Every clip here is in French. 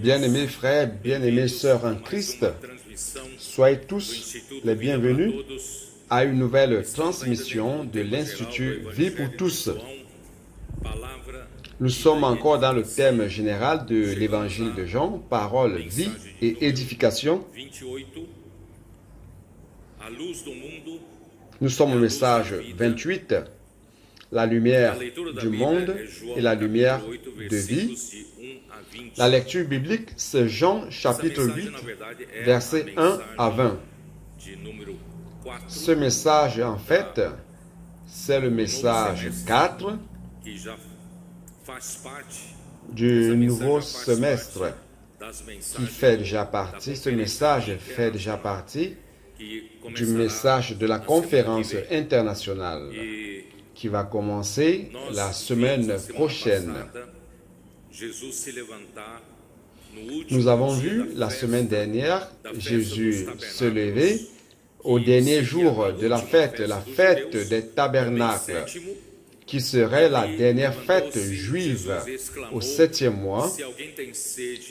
Bien-aimés frères, bien-aimées sœurs en Christ, soyez tous les bienvenus à une nouvelle transmission de l'Institut Vie pour tous. Nous sommes encore dans le thème général de l'Évangile de Jean, parole, vie et édification. Nous sommes au message 28, la lumière du monde et la lumière de vie. La lecture biblique, c'est Jean chapitre 8, versets 1 à 20. Ce message, en fait, c'est le message 4 du nouveau semestre qui fait déjà partie. Ce message fait déjà partie du message de la conférence internationale qui va commencer la semaine prochaine. Nous avons vu la semaine dernière Jésus se lever au dernier jour de la fête des tabernacles, qui serait la dernière fête juive au 7e mois.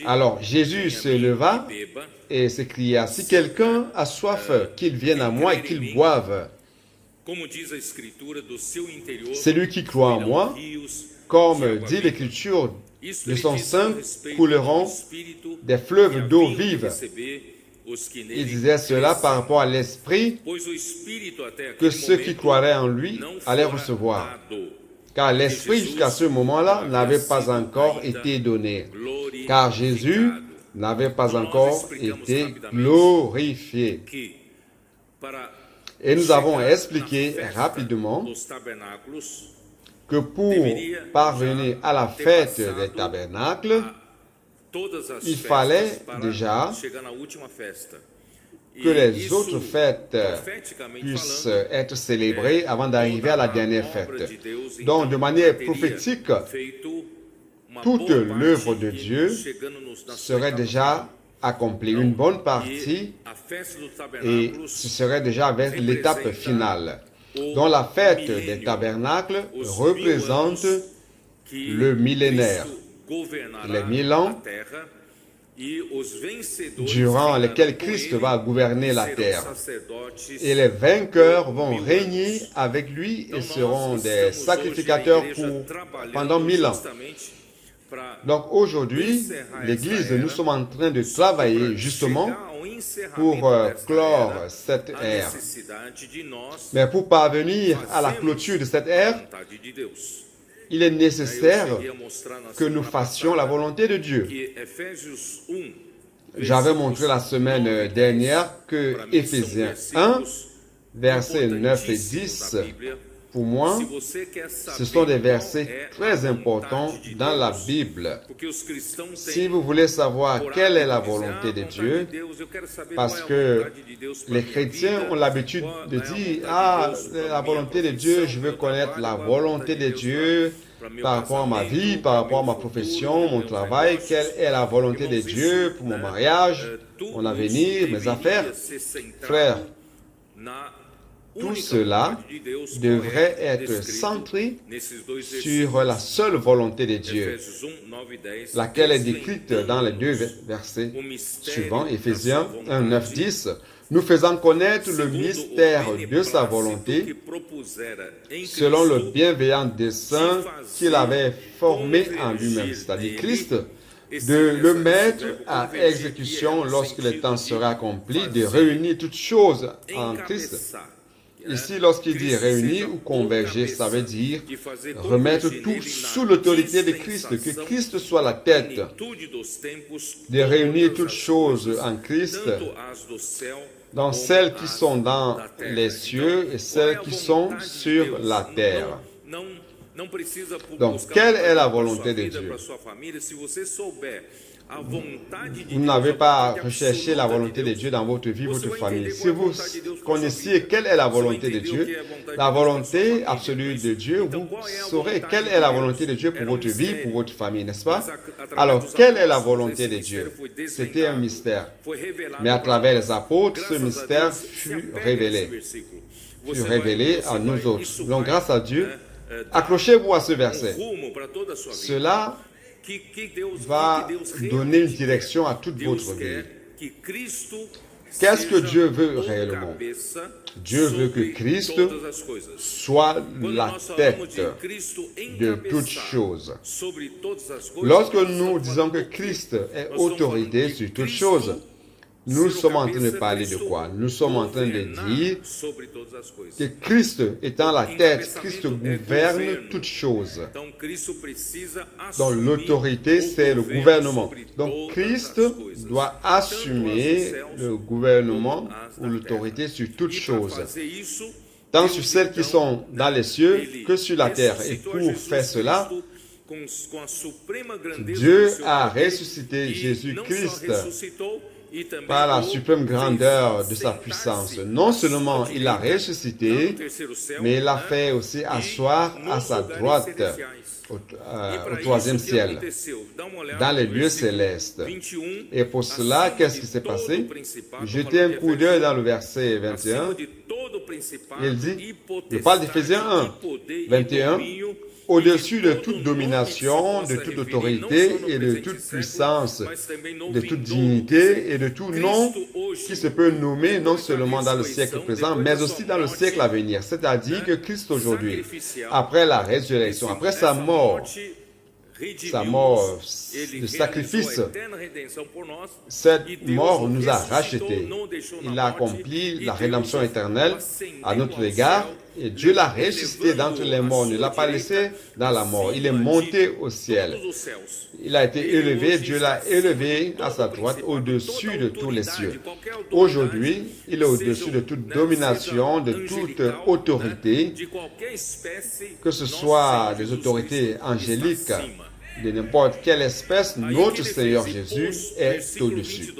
Alors Jésus se leva et s'écria, « Si quelqu'un a soif, qu'il vienne à moi et qu'il boive. Celui qui croit en moi, comme dit l'Écriture, de son sein couleront des fleuves d'eau vive. » Il disait cela par rapport à l'Esprit que ceux qui croiraient en lui allaient recevoir. Car l'Esprit, jusqu'à ce moment-là, n'avait pas encore été donné. Car Jésus n'avait pas encore été glorifié. Et nous avons expliqué rapidement que pour parvenir à la fête des tabernacles, il fallait déjà que les autres fêtes puissent être célébrées avant d'arriver à la dernière fête. Donc, de manière prophétique, toute l'œuvre de Dieu serait déjà accomplie, une bonne partie, et ce serait déjà avec l'étape finale. Donc, la fête des tabernacles représente le millénaire, les 1000 ans durant lesquels Christ va gouverner la terre. Et les vainqueurs vont régner avec lui et seront des sacrificateurs pendant 1000 ans. Donc aujourd'hui, l'Église, nous sommes en train de travailler justement pour clore cette ère. Mais pour parvenir à la clôture de cette ère, il est nécessaire que nous fassions la volonté de Dieu. J'avais montré la semaine dernière que Éphésiens 1, versets 9 et 10, pour moi, ce sont des versets très importants dans la Bible. Si vous voulez savoir quelle est la volonté de Dieu, parce que les chrétiens ont l'habitude de dire, « Ah, la volonté de Dieu, je veux connaître la volonté de Dieu par rapport à ma vie, par rapport à ma profession, mon travail, quelle est la volonté de Dieu pour mon mariage, mon avenir, mes affaires. » Frères, tout cela devrait être centré sur la seule volonté de Dieu, laquelle est décrite dans les deux versets suivants, Éphésiens 1, 9, 10, nous faisant connaître le mystère de sa volonté, selon le bienveillant dessein qu'il avait formé en lui-même, c'est-à-dire Christ, de le mettre à exécution lorsque le temps sera accompli, de réunir toutes choses en Christ. Ici, lorsqu'il dit réunir ou converger, ça veut dire remettre tout sous l'autorité de Christ, que Christ soit la tête, de réunir toutes choses en Christ, dans celles qui sont dans les cieux et celles qui sont sur la terre. Donc, quelle est la volonté de Dieu? Vous n'avez pas recherché la volonté de Dieu dans votre vie, votre famille. Si vous connaissiez quelle est la volonté de Dieu, la volonté absolue de Dieu, vous saurez quelle est la volonté de Dieu pour votre vie, pour votre famille, n'est-ce pas? Alors, quelle est la volonté de Dieu? C'était un mystère. Mais à travers les apôtres, ce mystère fut révélé à nous autres. Donc, grâce à Dieu, Accrochez-vous à ce verset. Cela va donner une direction à toute votre vie. Qu'est-ce que Dieu veut réellement? Dieu veut que Christ soit la tête de toutes choses. Lorsque nous disons que Christ est autorité sur toutes choses, nous sommes en train de parler de quoi? Nous sommes en train de dire que Christ étant la tête, Christ gouverne toutes choses. Donc l'autorité, c'est le gouvernement. Donc Christ doit assumer le gouvernement ou l'autorité sur toutes choses, tant sur celles qui sont dans les cieux que sur la terre. Et pour faire cela, Dieu a ressuscité Jésus-Christ par la suprême grandeur de sa puissance. Non seulement il l'a ressuscité, mais il l'a fait aussi asseoir à sa droite au troisième ciel, dans les lieux célestes. Et pour cela, qu'est-ce qui s'est passé? Jetez un coup d'œil dans le verset 21. Il dit, je parle d'Éphésiens 1, 21, au-dessus de toute domination, de toute autorité et de toute puissance, de toute dignité et de tout nom qui se peut nommer non seulement dans le siècle présent, mais aussi dans le siècle à venir. C'est-à-dire que Christ aujourd'hui, après la résurrection, après sa mort de sacrifice, cette mort nous a rachetés. Il a accompli la rédemption éternelle à notre égard et Dieu l'a ressuscité d'entre les morts, ne l'a pas laissé dans la mort. Il est monté au ciel. Il a été élevé, Dieu l'a élevé à sa droite au-dessus de tous les cieux. Aujourd'hui, il est au-dessus de toute domination, de toute autorité, que ce soit des autorités angéliques, de n'importe quelle espèce, notre Seigneur Jésus est au-dessus.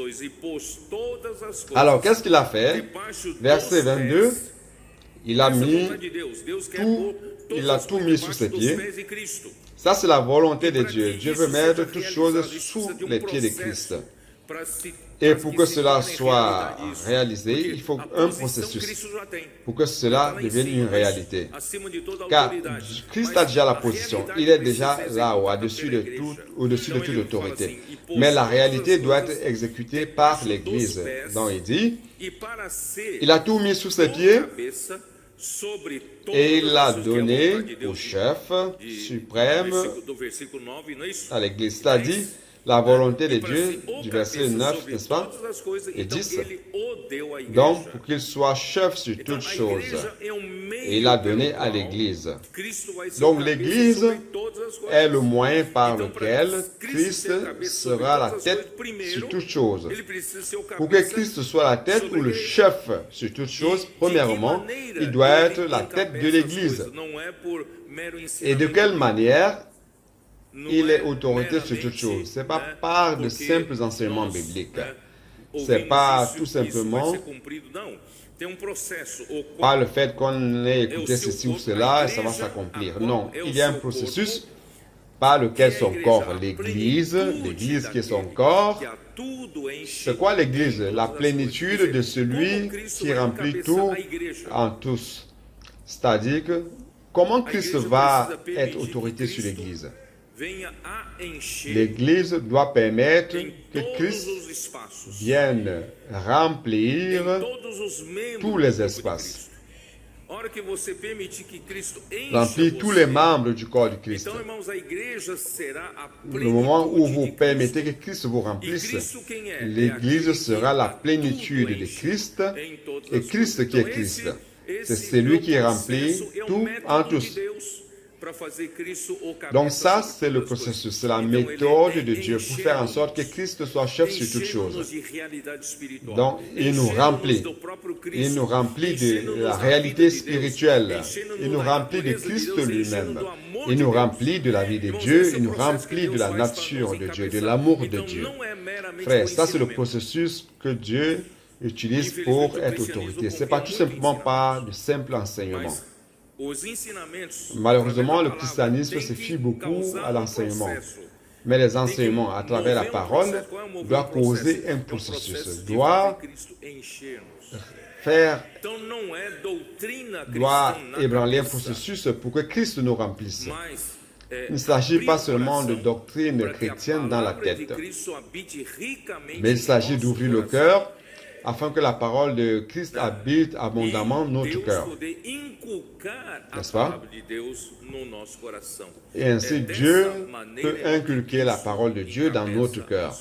Alors, qu'est-ce qu'il a fait? Verset 22, il a tout mis sous ses pieds. Ça, c'est la volonté de Dieu. Dieu veut mettre toutes choses sous les pieds de Christ. Et pour que cela soit réalisé, il faut un processus pour que cela devienne une réalité. Car Christ a déjà la position. Il est déjà là-haut, au-dessus de toute autorité. Mais la réalité doit être exécutée par l'Église. Donc il dit, il a tout mis sous ses pieds et il l'a donné au chef suprême à l'Église. C'est-à-dire, la volonté de Dieu, du verset 9, n'est-ce pas, et 10. Donc, pour qu'il soit chef sur toutes choses. Et il l'a donné à l'Église. Donc, l'Église est le moyen par lequel Christ sera la tête sur toutes choses. Pour que Christ soit la tête ou le chef sur toutes choses, premièrement, il doit être la tête de l'Église. Et de quelle manière il est autorité sur toutes choses? Ce n'est pas par de simples enseignements bibliques. Ce n'est pas tout simplement par le fait qu'on ait écouté ceci ou cela et ça va s'accomplir. Non, il y a un processus par lequel son corps, l'Église qui est son corps, c'est quoi l'Église? La plénitude de celui qui remplit tout en tous. C'est-à-dire que comment Christ va être autorité sur l'Église? L'Église doit permettre que Christ vienne remplir tous les espaces, remplir tous les membres du corps de Christ. Le moment où vous permettez que Christ vous remplisse, l'Église sera la plénitude de Christ, et Christ qui est Christ. C'est celui qui remplit tout en tous. Donc ça, c'est le processus, c'est la méthode de Dieu pour faire en sorte que Christ soit chef sur toutes choses. Donc, il nous remplit de la réalité spirituelle, il nous remplit de Christ lui-même, il nous remplit de la vie de Dieu, il nous remplit de la nature de Dieu, de l'amour de Dieu. Frère, ça c'est le processus que Dieu utilise pour être autorité. Ce n'est pas tout simplement par de simples enseignements. Malheureusement, le christianisme se fie beaucoup à l'enseignement. Mais les enseignements à travers la parole doivent causer un processus, doivent ébranler un processus pour que Christ nous remplisse. Il ne s'agit pas seulement de doctrine chrétienne dans la tête, mais il s'agit d'ouvrir le cœur afin que la parole de Christ habite abondamment notre cœur. N'est-ce pas? Et ainsi, Dieu peut inculquer la parole de Dieu dans notre cœur.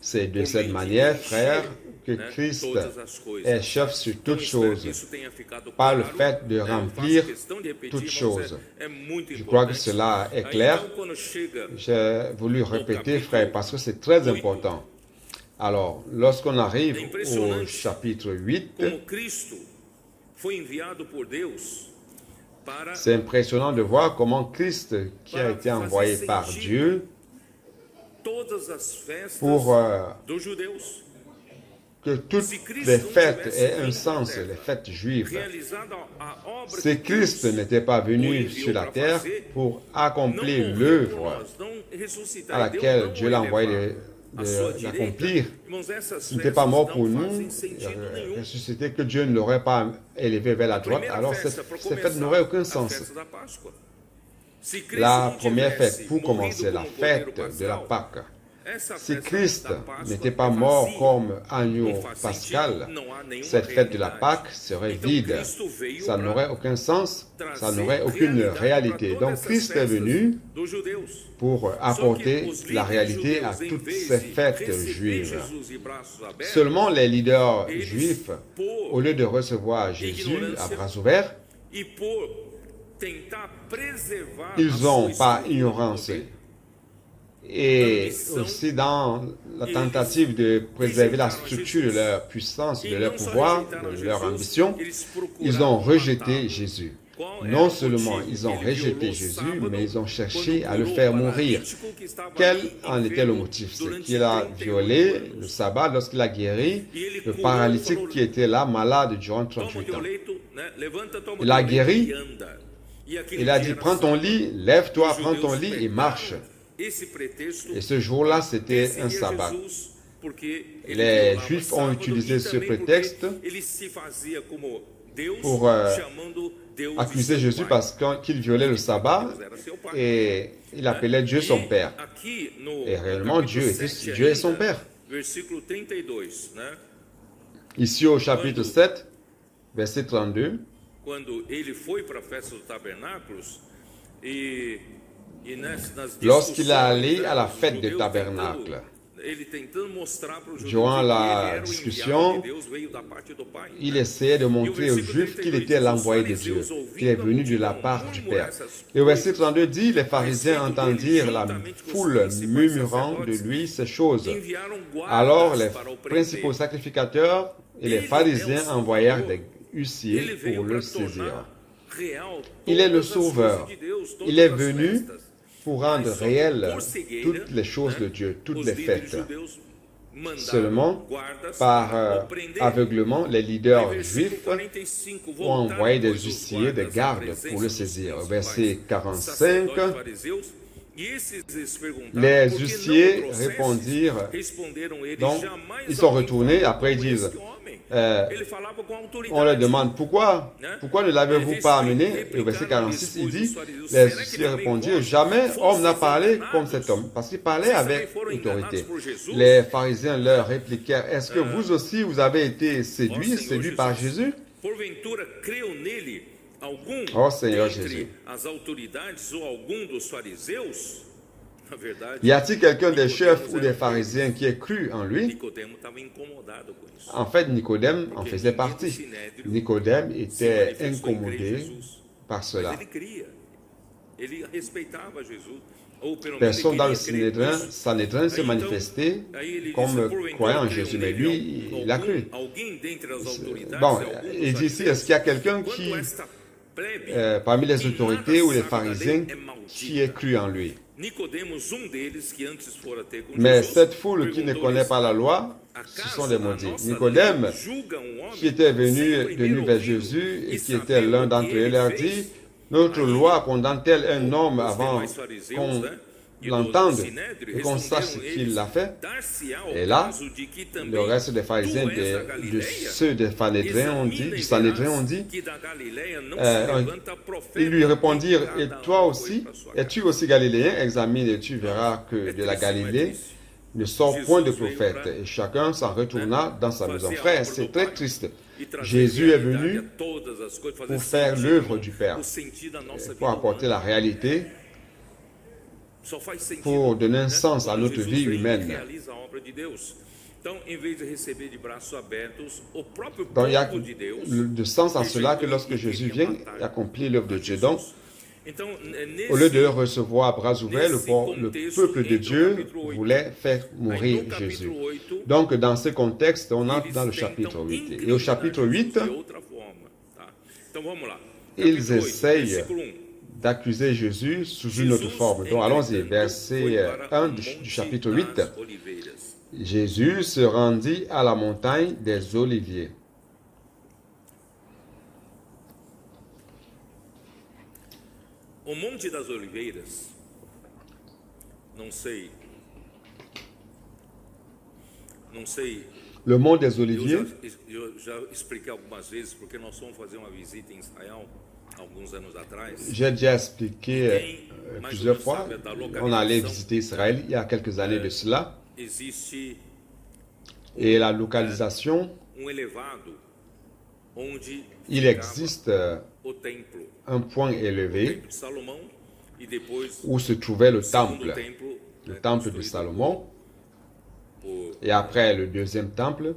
C'est de cette manière, frère, que Christ est chef sur toutes choses, par le fait de remplir toutes choses. Je crois que cela est clair. J'ai voulu répéter, frère, parce que c'est très important. Alors, lorsqu'on arrive au chapitre 8, c'est impressionnant de voir comment Christ, qui a été envoyé par Dieu pour que toutes les fêtes aient un sens, les fêtes juives. Si Christ n'était pas venu sur la terre pour accomplir l'œuvre à laquelle Dieu l'a envoyé d'accomplir, ce n'était pas mort pour nous, ressuscité, que Dieu ne l'aurait pas élevé vers la droite, alors cette fête n'aurait aucun sens. La première fête, pour commencer, la fête de la Pâque. Si Christ n'était pas mort comme agneau pascal, cette fête de la Pâque serait vide. Ça n'aurait aucun sens, ça n'aurait aucune réalité. Donc Christ est venu pour apporter la réalité à toutes ces fêtes juives. Seulement les leaders juifs, au lieu de recevoir Jésus à bras ouverts, ils ont, par ignorance, et aussi dans la tentative de préserver la structure de leur puissance, de leur pouvoir, de leur ambition, ils ont rejeté Jésus. Non seulement ils ont rejeté Jésus, mais ils ont cherché à le faire mourir. Quel en était le motif? C'est qu'il a violé le sabbat lorsqu'il a guéri le paralytique qui était là, malade durant 38 ans. Il a guéri, il a dit, prends ton lit, lève-toi, prends ton lit et marche. Et ce jour-là, c'était un sabbat. Les Juifs ont utilisé ce prétexte pour accuser Jésus parce qu'il violait le sabbat et il appelait Dieu son Père. Et réellement, Dieu est son Père. Ici au chapitre 7, verset 32, lorsqu'il est allé à la fête des tabernacles, durant la discussion, il essayait de montrer aux Juifs qu'il était l'envoyé de Dieu, qu'il est venu de la part du Père. Et au verset 32 dit, les pharisiens entendirent la foule murmurant de lui ces choses. Alors les principaux sacrificateurs et les pharisiens envoyèrent des huissiers pour le saisir. Il est le Sauveur. Il est venu pour rendre réelles toutes les choses de Dieu, toutes les fêtes. Seulement, par aveuglement, les leaders juifs ont envoyé des huissiers, des gardes pour le saisir. Verset 45, les huissiers répondirent, donc ils sont retournés, après ils disent, on leur demande pourquoi ne l'avez-vous pas amené? Et au verset 46, il dit, les huissiers répondirent, jamais homme n'a parlé comme cet homme, parce qu'il parlait avec autorité. Les pharisiens leur répliquèrent, est-ce que vous aussi vous avez été séduits par Jésus? Oh Seigneur Jésus. Y a-t-il quelqu'un des chefs ou des pharisiens qui ait cru en lui? En fait, Nicodème en faisait partie. Nicodème était incommodé par cela. Personne dans le Sanhédrin se manifestait comme croyant en Jésus, mais lui, il a cru. Bon, il dit ici, est-ce qu'il y a quelqu'un qui, parmi les autorités ou les pharisiens, qui ait cru en lui? Mais cette foule qui ne connaît pas la loi, ce sont des maudits. Nicodème, qui était venu vers Jésus et qui était l'un d'entre eux, leur dit, notre loi condamne-t-elle un homme avant qu'on l'entende et qu'on sache ce qu'il a fait. Et là, le reste des pharisiens, de ceux des Sanhédrin, ont dit, ils lui répondirent, et toi aussi, es-tu aussi galiléen? Examine et tu verras que de la Galilée ne sort point de prophète. Et chacun s'en retourna dans sa maison. Frère, c'est très triste. Jésus est venu pour faire l'œuvre du Père, pour apporter la réalité, pour donner un sens à notre vie humaine. Donc, il y a de sens en cela que lorsque Jésus vient et accomplit l'œuvre de Dieu. Donc, au lieu de le recevoir à bras ouverts, le peuple de Dieu voulait faire mourir Jésus. Donc, dans ce contexte, on entre dans le chapitre 8. Et au chapitre 8, ils essayent d'accuser Jésus sous une autre forme. Donc, allons-y, verset 1 du chapitre 8. Jésus se rendit à la montagne des Oliviers. O Monte das Oliveiras, não sei. Le mont des Oliviers. Eu já expliquei algumas vezes porque nós fomos fazer uma visita em Israel alguns anos atrás. J'ai déjà expliqué plusieurs fois. On allait visiter Israël il y a quelques années de cela. Et la localisation, il existe un point élevé où se trouvait le temple de Salomon, et après le deuxième temple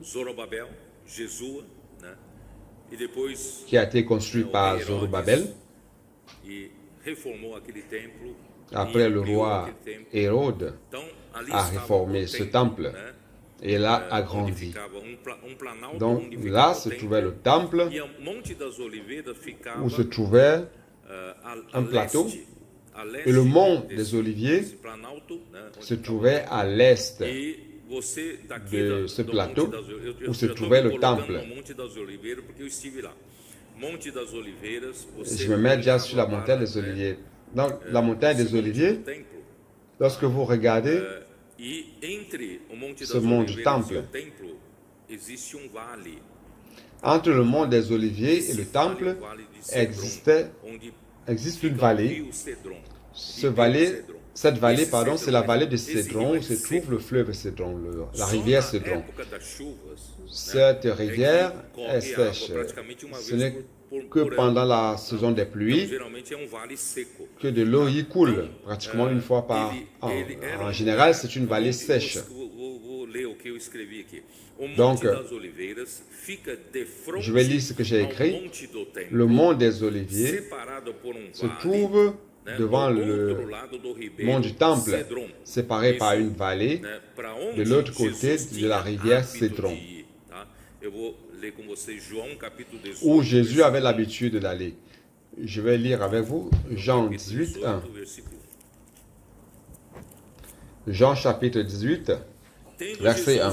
qui a été construit par Zorobabel. Après, le roi Hérode a réformé ce temple et l'a agrandi. Donc là se trouvait le temple où se trouvait un plateau, et le mont des Oliviers se trouvait à l'est de ce plateau où se trouvait le temple. Je me mets déjà sur la montagne des Oliviers. Donc la montagne des Oliviers, lorsque vous regardez ce mont du temple, entre le mont des Oliviers et le temple existe une vallée. Cette vallée, c'est la vallée de Cédron, où se trouve le fleuve Cédron, la rivière Cédron. Cette rivière est sèche. Ce n'est que pendant la saison des pluies que de l'eau y coule, pratiquement une fois par an. En général, c'est une vallée sèche. Donc, je vais lire ce que j'ai écrit. Le mont des Oliviers se trouve devant le mont du temple, séparé par une vallée, de l'autre côté de la rivière Cédron, où Jésus avait l'habitude d'aller. Je vais lire avec vous Jean 18, 1. Jean chapitre 18, verset 1.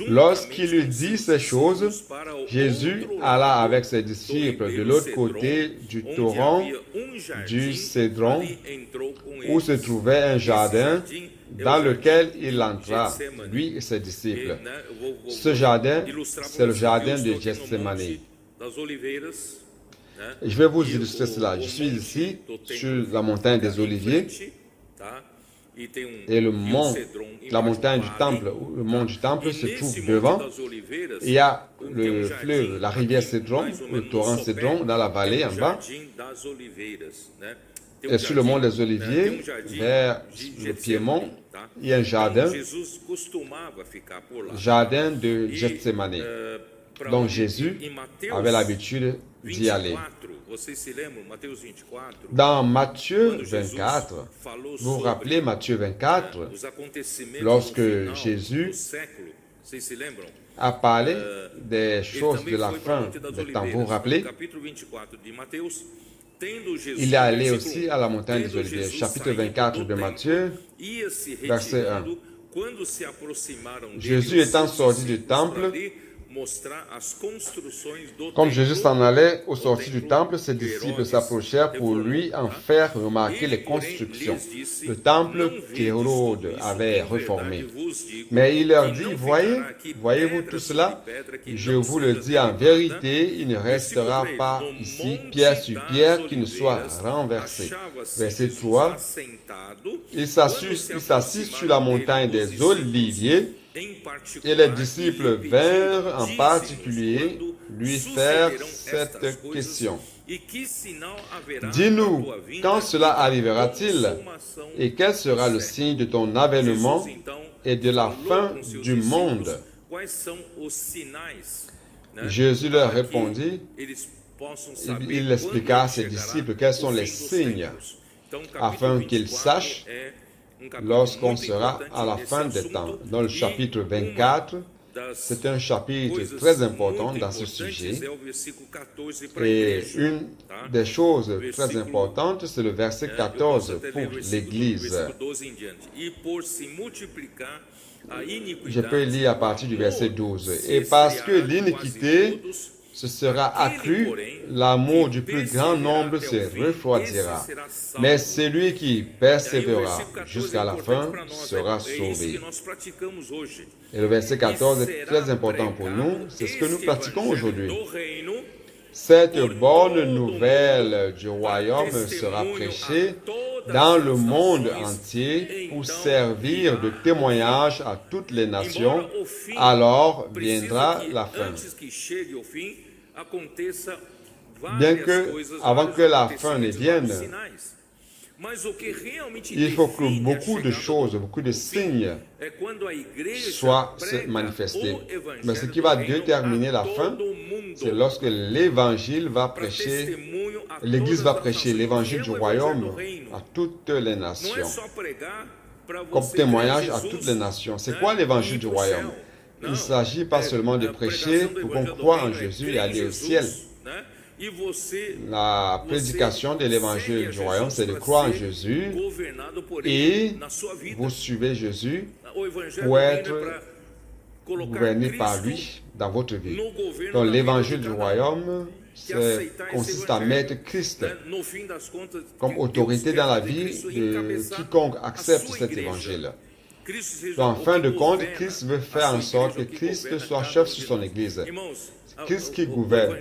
Lorsqu'il eut dit ces choses, Jésus alla avec ses disciples de l'autre côté du torrent du Cédron, où se trouvait un jardin dans lequel il entra, lui et ses disciples. Ce jardin, c'est le jardin de Gethsémane. Je vais vous illustrer cela. Je suis ici sur la montagne des Oliviers, et la montagne du temple, le mont du temple se trouve devant. Il y a le fleuve, la rivière Cédron, le torrent Cédron dans la vallée en bas. Et sur le mont des Oliviers, vers le Piémont, il y a un jardin de Gethsémane. Donc Jésus avait l'habitude d'y aller. Dans Matthieu 24, vous vous rappelez Matthieu 24, lorsque Jésus a parlé des choses de la fin des temps, vous vous rappelez? Il est allé aussi à la montagne des Oliviers. Chapitre 24 de Matthieu, verset 1. Jésus étant sorti du temple, Comme Jésus s'en allait au sortir du temple, ses disciples s'approchèrent pour lui en faire remarquer les constructions. Le temple qu'Hérode avait réformé. Mais il leur dit, voyez-vous tout cela? Je vous le dis en vérité, il ne restera pas ici pierre sur pierre qui ne soit renversée. Verset 3. Il s'assit sur la montagne des Oliviers et les disciples vinrent en particulier lui faire cette question. Dis-nous, quand cela arrivera-t-il et quel sera le signe de ton avènement et de la fin du monde? Jésus leur répondit, il expliqua à ses disciples quels sont les signes afin qu'ils sachent lorsqu'on sera à la fin des temps. Dans le chapitre 24, c'est un chapitre très important dans ce sujet. Et une des choses très importantes, c'est le verset 14 pour l'Église. Je peux lire à partir du verset 12. Et parce que l'iniquité se sera accrue, l'amour du plus grand nombre se refroidira. Mais celui qui persévérera jusqu'à la fin sera sauvé. Et le verset 14 est très important pour nous. C'est ce que nous pratiquons aujourd'hui. Cette bonne nouvelle du royaume sera prêchée dans le monde entier pour servir de témoignage à toutes les nations. Alors viendra la fin. Bien que, avant que la fin ne vienne, il faut que beaucoup de choses, beaucoup de signes soient manifestés. Mais ce qui va déterminer la fin, c'est lorsque l'Évangile va prêcher, l'Église va prêcher l'Évangile du royaume à toutes les nations, comme témoignage à toutes les nations. C'est quoi l'Évangile du royaume? Il ne s'agit pas seulement de prêcher pour qu'on croie en Jésus et aller au ciel. La prédication de l'évangile du royaume, c'est de croire en Jésus et vous suivez Jésus pour être gouverné par lui dans votre vie. Donc l'évangile du royaume consiste à mettre Christ comme autorité dans la vie de quiconque accepte cet évangile. Donc, en fin de compte, Christ veut faire en sorte que Christ soit chef sur son Église. Christ qui gouverne.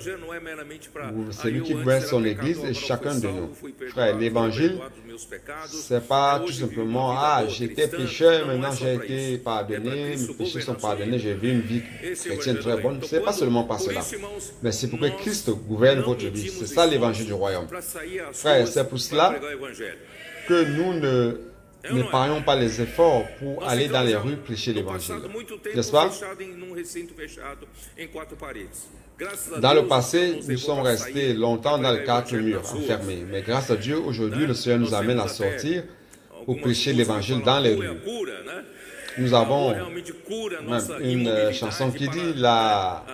C'est lui qui gouverne son Église et chacun de nous. Frère, l'Évangile, c'est pas tout simplement, j'étais pécheur, maintenant j'ai été pardonné, mes péchés sont pardonnés, j'ai vu une vie chrétienne très bonne. C'est pas seulement par cela. Mais c'est pour que Christ gouverne votre vie. C'est ça l'Évangile du royaume. Frère, c'est pour cela que nous n'épargnons pas les efforts pour aller dans les rues prêcher l'Évangile. N'est-ce pas? Dans le passé, nous sommes restés longtemps dans les 4 murs, enfermés. Mais grâce à Dieu, aujourd'hui, le Seigneur nous amène à sortir pour prêcher l'Évangile dans les rues. Nous avons même une chanson qui dit la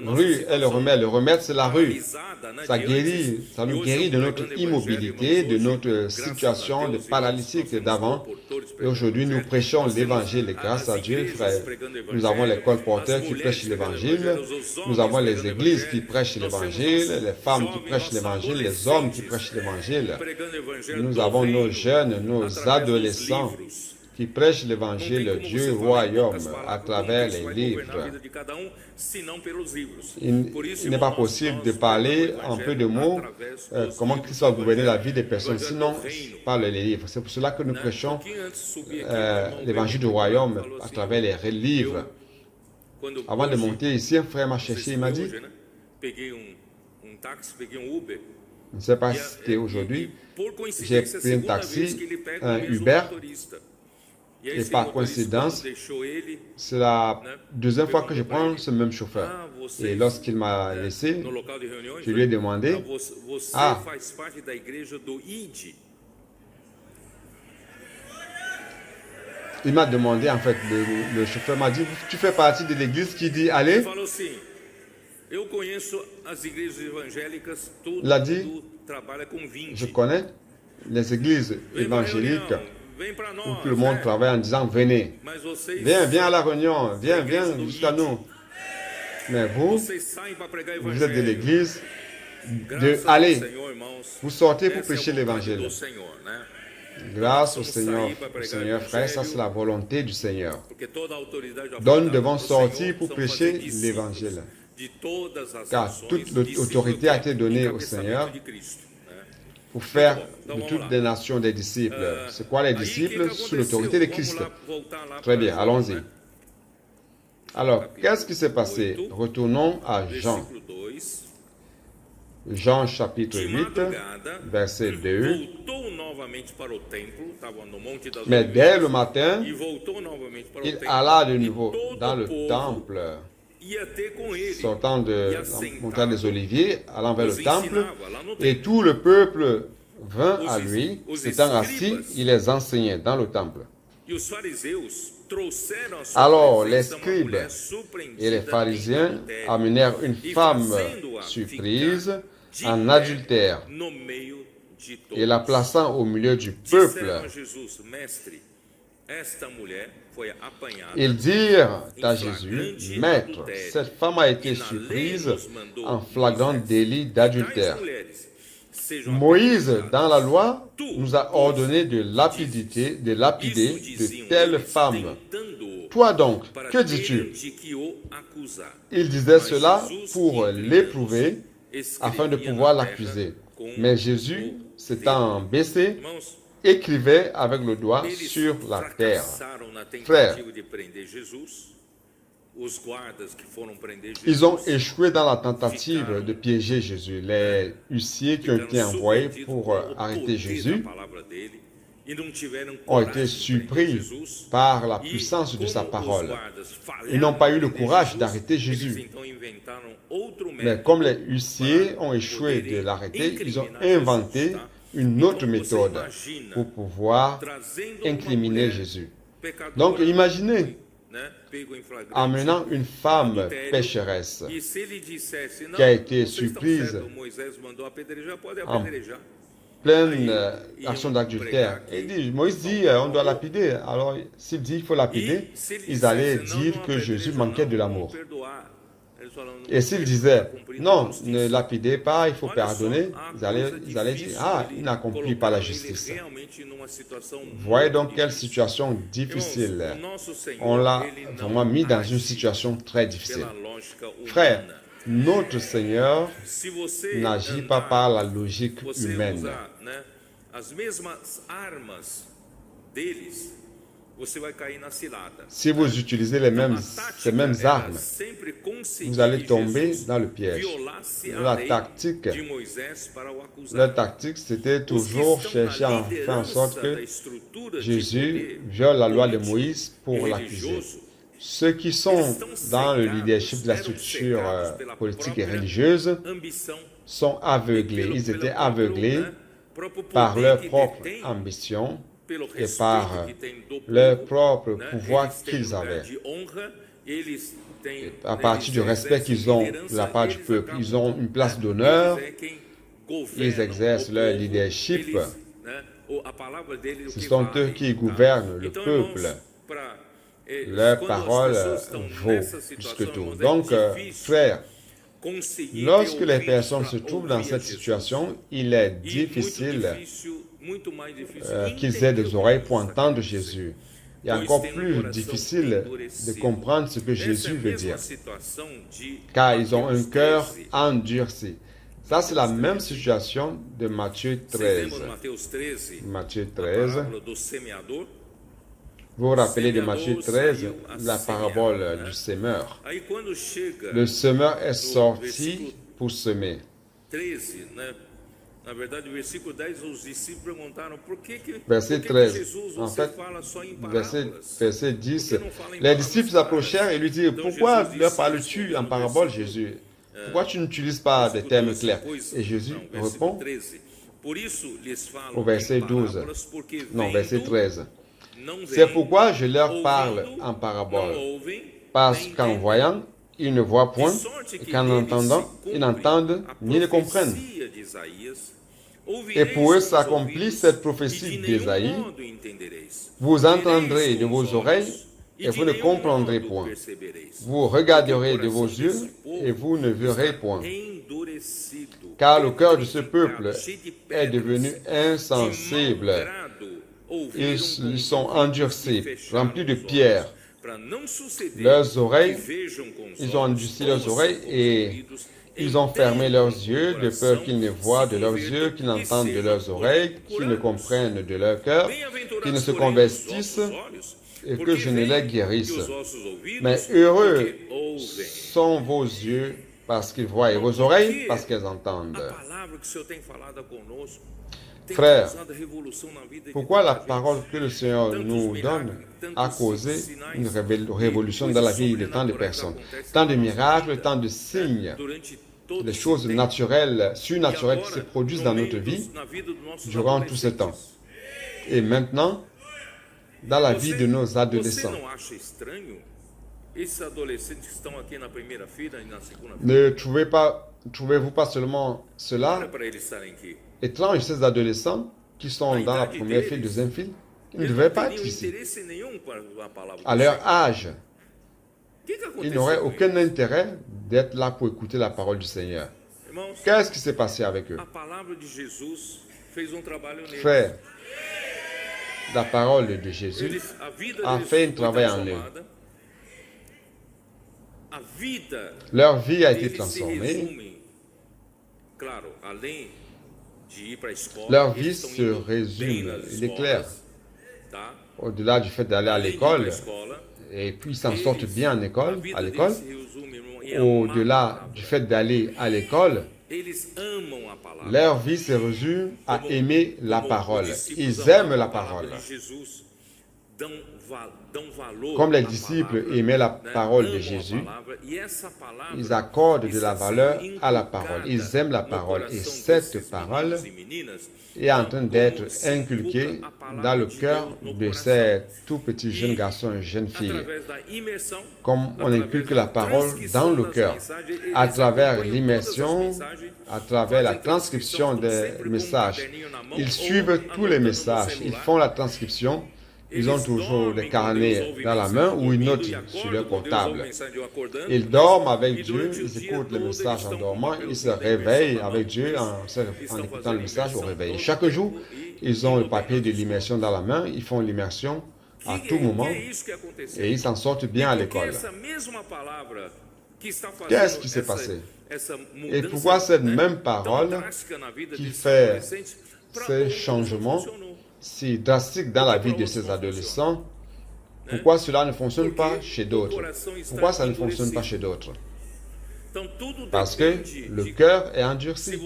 rue est le remède. Le remède, c'est la rue. Ça nous guérit de notre immobilité, de notre situation de paralytique d'avant. Et aujourd'hui, nous prêchons l'Évangile. Et grâce à Dieu, frère, nous avons les colporteurs qui prêchent l'Évangile. Nous avons les églises qui prêchent l'Évangile, les femmes qui prêchent l'Évangile, les hommes qui prêchent l'Évangile. Nous avons nos jeunes, nos adolescents qui prêchent l'évangile du royaume à travers les livres. Il n'est pas possible de parler en peu de mots comment Christ va gouverner la vie des personnes, sinon par les livres. C'est pour cela que nous prêchons l'évangile du royaume à travers les livres. Avant de monter ici, un frère m'a cherché, il m'a dit, je ne sais pas si c'était aujourd'hui, j'ai pris un taxi, un Uber, et par coïncidence, c'est la deuxième fois que je prends ce même chauffeur. Et lorsqu'il m'a laissé, je lui ai demandé, il m'a demandé, en fait, le chauffeur m'a dit, tu fais partie de l'église qui dit, allez. Il a dit, je connais les églises évangéliques où tout le monde travaille en disant, venez, viens à la réunion, viens jusqu'à nous. Mais vous, Vocês saem para pregar vous êtes de evangelho. l'église, Graças ao allez, Senhor, irmãos. vous sortez pour Essa é a prêcher vontade l'évangile. do Senhor, né? Grâce au Nós Seigneur, sair para pregar frère, ça c'est evangelho, la volonté du Seigneur. porque toda a autoridade já foi Donc nous dada devons pelo Senhor, sortir pour precisamos prêcher fazer discípulos l'évangile. de todas as Car nações, toute discípulos l'autorité a été do donnée au encabeçamento Seigneur de Cristo, né? pour faire Então de vamos toutes lá. les nations des disciples. C'est quoi les Aí, o que disciples? que Sous l'autorité de aconteceu? Christ. Vamos lá, voltar lá Très para bien, João, allons-y. né? Alors, qu'est-ce qui s'est passé? Retournons à Jean. Versículo 2. Jean chapitre De 8, madrugada, verset 2. voltou novamente para o templo, estava no Monte das Mais Oliveiras, dès le matin, e voltou novamente para o il templo. alla de E nouveau todo dans o le povo temple, ia ter com ele, sortant de e la assentava, montagne des Oliviers, allant vers le os temple, ensinava lá no et templo. tout le peuple vint à Os lui, os s'étant assis, escribas il les enseignait dans le temple. E os fariseus trouxeram à sua Alors les presença uma scribes mulher surpreendida et les em pharisiens adultério, amenèrent une e femme fazendo-a surprise ficar en de adultère pé no meio de todos. et la plaçant au milieu du Disseram peuple. a Jesus, mestre, esta mulher foi apanhada Ils dirent à Jésus, Maître, cette femme a été surprise en flagrant délit d'adultère. tais mulheres sejam Moïse, apedrejadas. dans la loi, nous a ordonné de lapider de telles femmes. Tentando-o, Toi donc, para que terem dis-tu? de que o acusar. Il disait cela pour l'éprouver, afin de pouvoir l'accuser. Mais Jésus, s'étant baissé, Irmãos, écrivait avec le doigt eles sur la terre. fracassaram na Frère. tentativa de prender Jesus. Os guardas que foram prender Jesus Ils ont échoué dans la tentative de piéger Jésus. Les huissiers qui ont été ficaram envoyés surpreendidos pour com o arrêter poder Jésus da palavra dele e não tiveram ont coragem été de surpris prender Jesus. par la E puissance de sa como os parole. guardas falharam Ils n'ont pas eu le em prender courage Jesus, d'arrêter eles Jésus. então inventaram outro Mais método comme les huissiers ont échoué de l'arrêter, ils ont inventé une autre méthode pour pouvoir trazendo incriminer uma mulher Jésus. pecadora, Donc imaginez, né, pego em flagrante amenant une femme adultério, pécheresse e se ele dissesse, não, qui a été vocês estão surprise certos, Moisés mandou apedrejar, pode en apedrejar. pleine action d'adultère. Et dit, Moïse dit, on doit lapider. Alors, s'il dit, il faut lapider, E se ele ils allaient dissesse, não, dire não que Jésus apedreja, manquait de não, l'amour. vamos perdoar. Eles falaram, não, Et s'ils não disaient, cumprindo non, a justiça. ne lapidez pas, il faut Olha pardonner, só, a ils allaient dire, coisa ah, difícil, il n'accomplit pas la colocaram ele justice. realmente numa situação Voyez muito donc quelle difícil. situation difficile. Irmãos, o nosso Senhor, On l'a ele não vraiment mis dans une age situation très difficile. pela lógica humana. Frère, notre Seigneur Se você n'agit andar, pas par la logique você humaine. usar, né, as mesmas armas deles, você vai cair na cilada. Si vous utilisez ces mêmes armes, vous allez tomber dans le piège. La tactique, leur tactique, c'était toujours chercher à faire en sorte que Jésus viole la loi de Moïse pour l'accuser. Ceux qui sont dans le leadership de la structure politique et religieuse sont aveuglés. Ils étaient aveuglés par leur propre ambition et par leur propre pouvoir qu'ils avaient. À partir du respect qu'ils ont de la part du peuple, ils ont une place d'honneur, ils exercent leur leadership. Ce sont eux qui gouvernent le peuple. Leur parole vaut plus que tout. Donc, frères, lorsque les personnes se trouvent dans cette situation, il est difficile qu'ils aient des oreilles pour entendre Jésus. Il est encore plus difficile de comprendre ce que Jésus veut dire, car ils ont un cœur endurci. Ça, c'est la même situation de Matthieu 13. Matthieu 13. Vous vous rappelez de Matthieu 13, la parabole du semeur. Le semeur est sorti pour semer. Verset 13. En fait, verset 10, les disciples s'approchèrent et lui dirent, pourquoi leur parles-tu en parabole, Jésus? Pourquoi tu n'utilises pas des termes clairs? Et Jésus répond au verset 12, non, verset 13. C'est pourquoi je leur parle en parabole, parce qu'en voyant, ils ne voient point, et qu'en entendant, ils n'entendent ni ne comprennent. Et pour eux s'accomplit cette prophétie d'Ésaïe, vous entendrez de vos oreilles et vous ne comprendrez point. Vous regarderez de vos yeux et vous ne verrez point. endurecido. Car le cœur de ce peuple est devenu insensible. Ils sont endurcis, remplis de pierres. Leurs oreilles, ils ont endurci leurs oreilles et ils ont fermé leurs yeux de peur qu'ils ne voient de leurs yeux, qu'ils n'entendent de leurs oreilles, qu'ils ne comprennent de leur cœur, qu'ils ne se convertissent et que je ne les guérisse. Mais heureux sont vos yeux parce qu'ils voient et vos oreilles parce qu'elles entendent. Frères, pourquoi la parole que le Seigneur nous donne a causé une révolution dans la vie de tant de personnes, tant de miracles, tant de signes, des choses naturelles, surnaturelles qui se produisent dans notre vie durant tout ce temps. Et maintenant, dans la vie de nos adolescents. Ne trouvez-vous pas seulement cela étrange, ces adolescents qui sont dans la première file, deuxième file? Ils ne devaient pas être ici. À leur âge, ils n'auraient aucun intérêt d'être là pour écouter la parole du Seigneur. Qu'est-ce qui s'est passé avec eux? Frère, la parole de Jésus a fait un travail en eux. Leur vie a été transformée. Leur vie se résume, il est clair, au-delà du fait d'aller à l'école, et puis ils s'en sortent bien à l'école, au-delà du fait d'aller à l'école, leur vie se résume à aimer la parole. Ils aiment la parole. Comme les disciples aimaient la parole de Jésus, ils accordent de la valeur à la parole. Ils aiment la parole. Et cette parole est en train d'être inculquée dans le cœur de ces tout petits jeunes garçons et jeunes filles. Comme on inculque la parole dans le cœur, à travers l'immersion, à travers la transcription des messages. Ils suivent tous les messages, ils font la transcription. Ils ont toujours des carnets dans la main ou une note sur leur portable. Ils dorment avec Dieu, ils écoutent le message en dormant, ils se réveillent avec Dieu en écoutant le message au réveil. Chaque jour, ils ont le papier de l'immersion dans la main, ils font l'immersion à tout moment et ils s'en sortent bien à l'école. Qu'est-ce qui s'est passé? Et pourquoi cette même parole qui fait ces changements si drastique dans la vie de ces adolescents, pourquoi cela ne fonctionne pas chez d'autres? Pourquoi ça ne fonctionne pas chez d'autres? Parce que le cœur est endurci.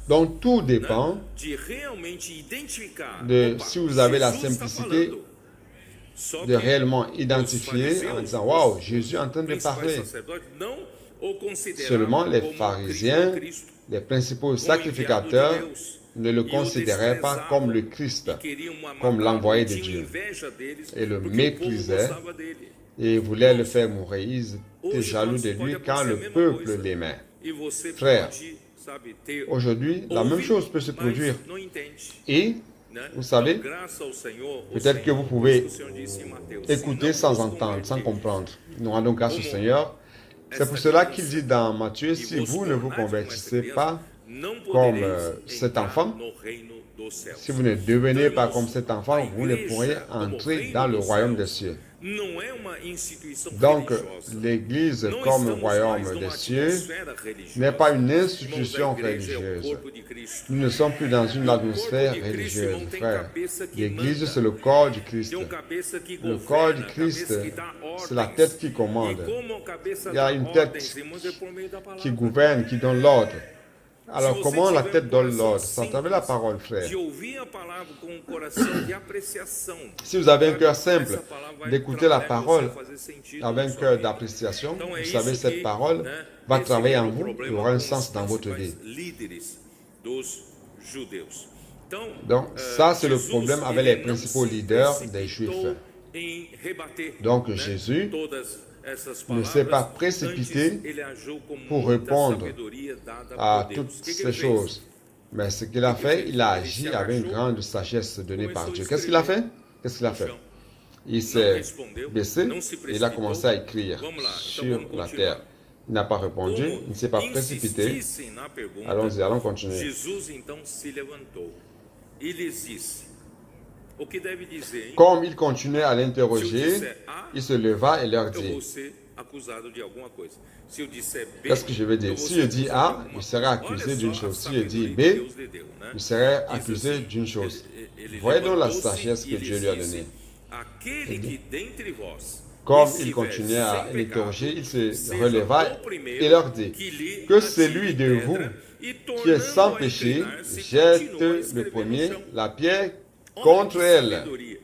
Donc tout dépend de si vous avez la simplicité de réellement identifier en disant « Waouh, Jésus est en train de parler ». Seulement les pharisiens, les principaux sacrificateurs, ne le considéraient pas comme le Christ, comme l'envoyé de Dieu, et le méprisaient et voulaient le faire mourir. Ils étaient jaloux de lui quand le peuple l'aimait. Frère, aujourd'hui, la même chose peut se produire. Et, vous savez, peut-être que vous pouvez écouter sans entendre, sans comprendre. Nous rendons grâce au Seigneur. C'est pour cela qu'il dit dans Matthieu, si vous ne vous convertissez pas comme cet enfant, si vous ne devenez pas comme cet enfant, vous ne pourrez entrer dans le royaume des cieux. Donc, l'Église comme royaume des cieux n'est pas une institution religieuse. Nous ne sommes plus dans une atmosphère religieuse, frère. L'Église, c'est le corps du Christ. Le corps du Christ, c'est la tête qui commande. Il y a une tête qui gouverne, qui donne l'ordre. Alors, comment la tête donne l'ordre? C'est à travers la parole, frère. Si vous avez un cœur simple d'écouter la parole avec un cœur d'appréciation, vous savez, cette parole va travailler en vous et aura un sens dans votre vie. Donc, ça, c'est le problème avec les principaux leaders des Juifs. Donc, Jésus ne s'est pas précipité pour répondre à toutes ces choses. Mais ce qu'il a fait, il a agi avec une grande sagesse donnée par Dieu. Qu'est-ce qu'il a fait? Qu'est-ce qu'il a fait? Il s'est baissé et il a commencé à écrire sur la terre. Il n'a pas répondu, il ne s'est pas précipité. Allons-y, allons continuer. Jesus então se levantou e lhes disse: o que deve dizer, hein? Comme il continuait à l'interroger, il se leva et leur Eu dit, vou ser acusado de alguma coisa. Se eu disser B, qu'est-ce que je veux eu dire? vou Si ser je dis acusado A, de alguma il sera coisa. accusé Olha d'une só a chose. Si je dis sabedoria B, que Deus lhe deu, né? il serait Diz accusé assim, d'une chose. ele Voyez donc la levantou-se sagesse e que lhes Dieu lui a disse, donnée. aquele que dentre vós Comme il estiver continuait à sem l'interroger, il se seja releva o primeiro et leur dit, que lhe que atire celui de pedra, vous e qui est sans tornando a péché inclinar-se, jette continua a le escrever no premier chão. la pierre Olha contre que elle. sabedoria.